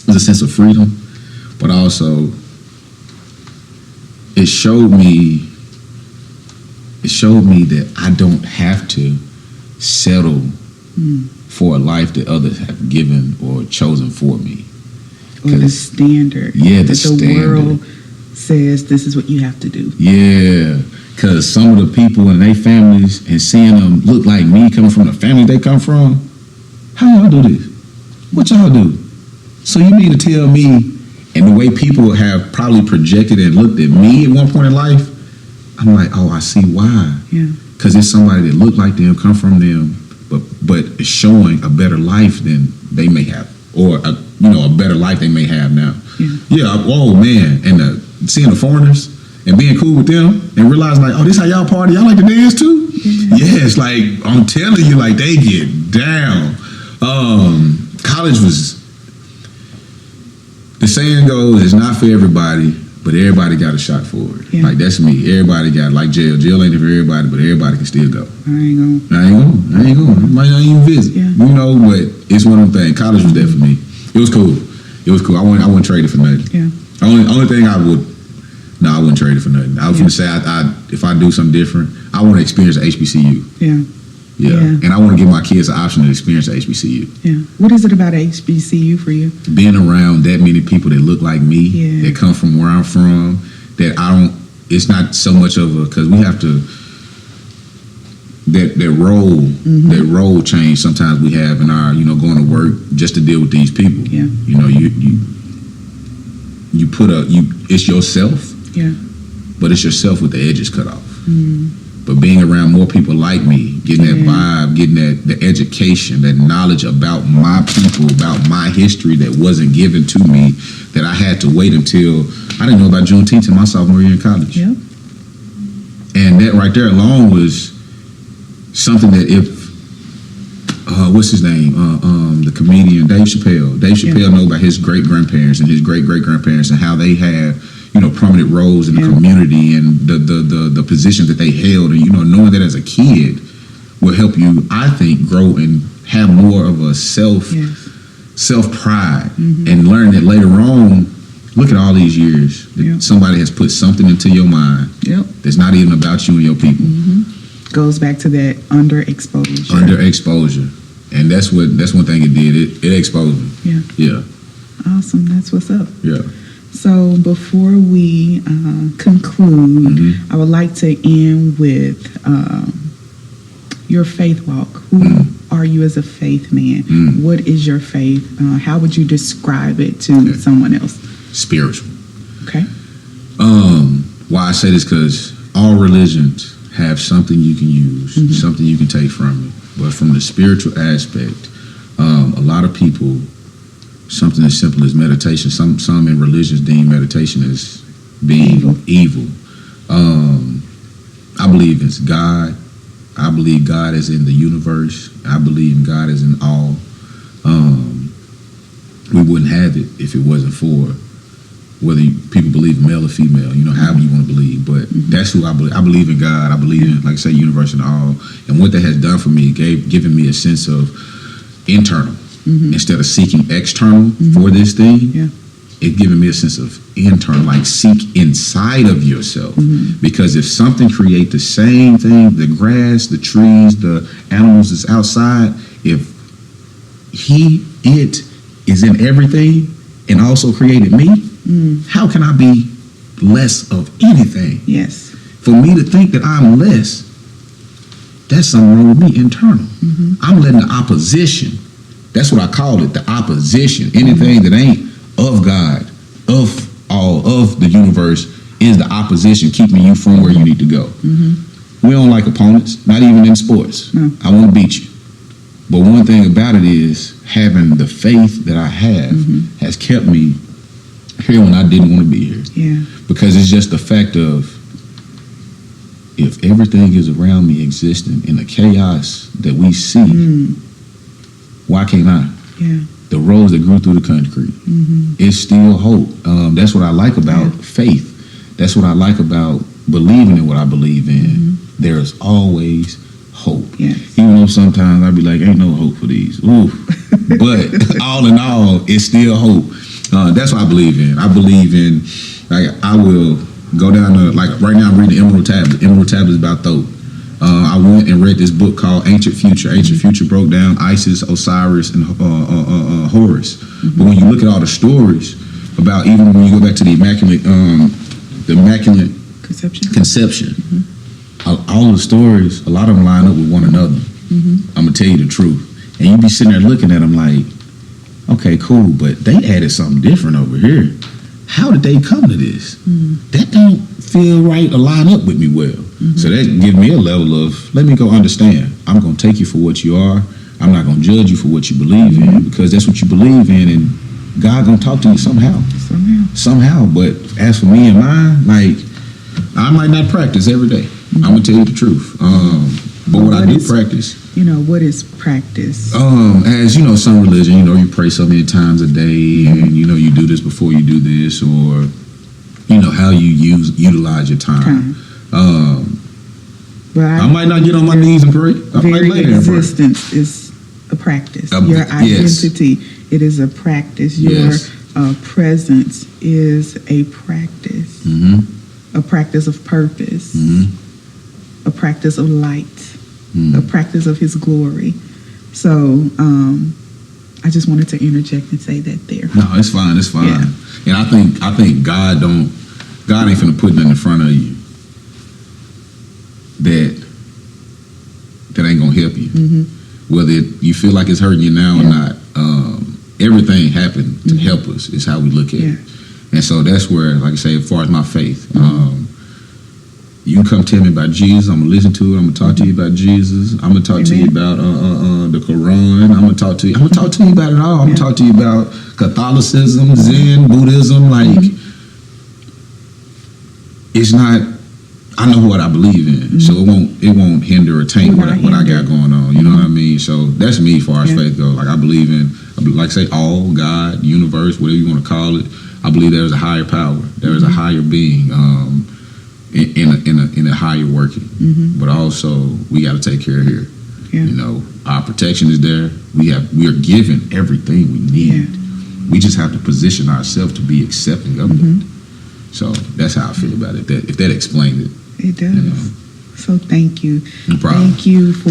There's a sense of freedom, but also it showed me that I don't have to settle for a life that others have given or chosen for me. Or the standard. Yeah, that the standard. world says this is what you have to do. Yeah, because some of the people in their families and seeing them look like me coming from the family they come from, how y'all do this? What y'all do? So you mean to tell me, and the way people have probably projected and looked at me at one point in life, I'm like, oh, I see why. Yeah. Because it's somebody that look like them, come from them, but is showing a better life than they may have, or a better life they may have now. Yeah. Oh man, and seeing the foreigners and being cool with them and realizing like, oh, this how y'all party? Y'all like to dance too? Yes, like I'm telling you, like they get down. College was, the saying goes, it's not for everybody, but everybody got a shot for it. Yeah. Like that's me. Everybody got, like jail. Jail ain't for everybody, but everybody can still go. I ain't gonna. I ain't going. I might not even visit. Yeah. But it's one of them things. College was there for me. It was cool. I wouldn't trade it for nothing. Yeah. Only thing I wouldn't trade it for nothing. I was gonna say, if I do something different, I want to experience the HBCU. Yeah. Yeah. And I want to give my kids the option to experience the HBCU. Yeah. What is it about HBCU for you? Being around that many people that look like me, Yeah. that come from where I'm from, that it's not so much of because we have to, that role change sometimes we have in our, going to work just to deal with these people. Yeah. It's yourself, Yeah. but it's yourself with the edges cut off. But being around more people like me, getting that vibe, getting the education, that knowledge about my people, about my history that wasn't given to me, that I had to wait until, I didn't know about Juneteenth in my sophomore year in college. Yeah. And that right there alone was something that what's his name? The comedian Dave Chappelle. Dave Chappelle know about his great-grandparents and his great-great-grandparents and how they had, prominent roles in the community and the positions that they held. And, knowing that as a kid will help you, I think, grow and have more of a self-pride and learn that later on, look at all these years, that somebody has put something into your mind that's not even about you and your people. Goes back to that underexposure. Underexposure. And that's one thing it did. It exposed me. Yeah. Awesome. That's what's up. Yeah. So before we conclude, I would like to end with your faith walk. Who are you as a faith man? What is your faith? How would you describe it to someone else? Spiritual. Okay. Why I say this, because all religions have something you can use, something you can take from it. But from the spiritual aspect, a lot of people, something as simple as meditation, some in religions deem meditation as being evil. I believe it's God. I believe God is in the universe. I believe God is in all. We wouldn't have it if it wasn't for whether people believe male or female, however you want to believe. But that's who I believe. I believe in God. I believe in, like I say, universe and all. And what that has done for me, given me a sense of internal. Instead of seeking external for this thing, it given me a sense of internal, like seek inside of yourself. Because if something create the same thing, the grass, the trees, the animals that's outside, if it is in everything and also created me, how can I be less of anything? Yes. For me to think that I'm less, that's something wrong with me internal. I'm letting the opposition, that's what I call it, the opposition. Anything that ain't of God, of all, of the universe, is the opposition keeping you from where you need to go. We don't like opponents, not even in sports. I want to beat you. But one thing about it is having the faith that I have has kept me here when I didn't want to be here. Yeah. Because it's just the fact of, if everything is around me existing in the chaos that we see, why can't I? Yeah. the rose that grew through the concrete. It's still hope. That's what I like about faith. That's what I like about believing in what I believe in. There's always hope. Yes. Even though sometimes I'd be like, ain't no hope for these. Ooh. But all in all, it's still hope. That's what I believe in. I believe in, like, I will go down to, like, right now I'm reading Emerald Tablet. Emerald Tablet is about Thoth. I went and read this book called Ancient Future. Ancient Future broke down Isis, Osiris, and Horus. But when you look at all the stories about, even when you go back to the Immaculate Conception, all of the stories, a lot of them line up with one another. I'm gonna tell you the truth, and you be sitting there looking at them like, okay, cool, but they added something different over here. How did they come to this? That don't feel right or line up with me well. So that gives me a level of, let me go understand. I'm going to take you for what you are. I'm not going to judge you for what you believe in, because that's what you believe in, and God going to talk to you somehow. But as for me and mine, like, I might not practice every day. I'm going to tell you the truth. But what I do practice. What is practice? As you know, some religion, you pray so many times a day, and you do this before you do this, or how you utilize your time. But I might not get on my knees and pray. I might lay there and pray. Existence is a practice. Your identity, it is a practice. Your presence is a practice. A practice of purpose. A practice of light. A practice of His glory. So I just wanted to interject and say that there. No, it's fine. It's fine. Yeah. And I think God ain't finna put nothing in front of you that ain't gonna help you. Whether you feel like it's hurting you now or not, everything happened to help us. Is how we look at it. And so that's where, like I say, as far as my faith, you can come tell me about Jesus. I'm gonna listen to it. I'm gonna talk to you about Jesus. I'm gonna talk to you about the Quran. I'm gonna talk to you about it all. I'm gonna talk to you about Catholicism, Zen, Buddhism. Like, it's not. I know what I believe in, so it won't hinder or taint what I got going on. You know what I mean? So that's me as far as faith goes. Like, I believe in, like, say, all, God, universe, whatever you want to call it. I believe there is a higher power. There is a higher being. In a higher working, but also we got to take care of here. Our protection is there. We are given everything we need. We just have to position ourselves to be accepting of it. So that's how I feel about it. If that explains it, it does. So thank you. No problem. Thank you for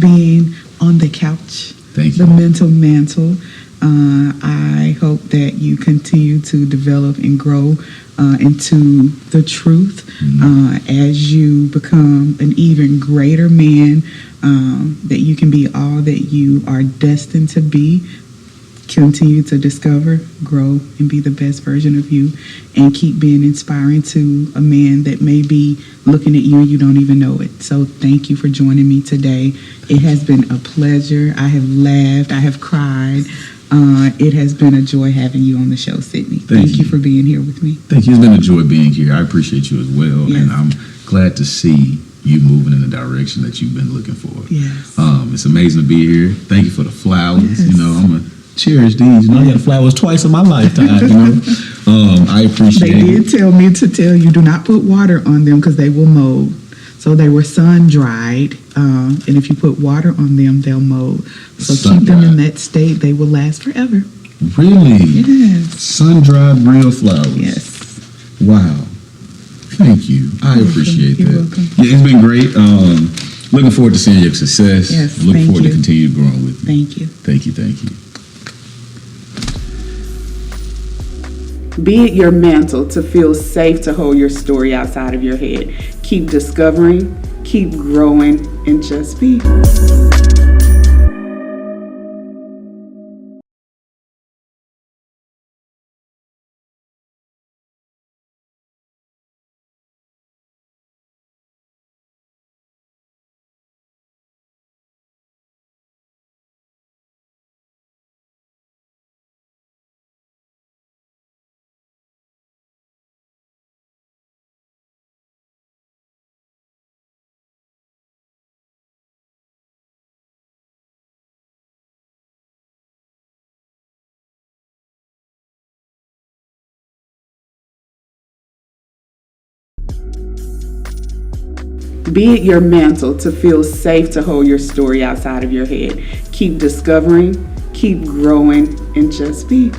being on the couch. Thank you. The mental mantle. I hope that you continue to develop and grow into the truth as you become an even greater man, that you can be all that you are destined to be. Continue to discover, grow, and be the best version of you, and keep being inspiring to a man that may be looking at you and you don't even know it. So thank you for joining me today. It has been a pleasure. I have laughed. I have cried. It has been a joy having you on the show, Sydney. Thank you for being here with me. Thank you. It's been a joy being here. I appreciate you as well. Yes. And I'm glad to see you moving in the direction that you've been looking for. Yes. It's amazing to be here. Thank you for the flowers. Yes. I'm going to cherish these. I got flowers twice in my lifetime. I appreciate it. They did tell me to tell you, do not put water on them because they will mold. So they were sun-dried, and if you put water on them, they'll mold. So keep them in that state. They will last forever. Really? Yes. Sun-dried real flowers. Yes. Wow. Thank you. I appreciate that. You're welcome. Yeah, it's been great. Looking forward to seeing your success. Yes, Looking forward you. to continue growing with you. Thank you. Thank you. Thank you. Be it your mantle to feel safe to hold your story outside of your head. Keep discovering, keep growing, and just be. Be it your mantle to feel safe to hold your story outside of your head. Keep discovering, keep growing, and just be.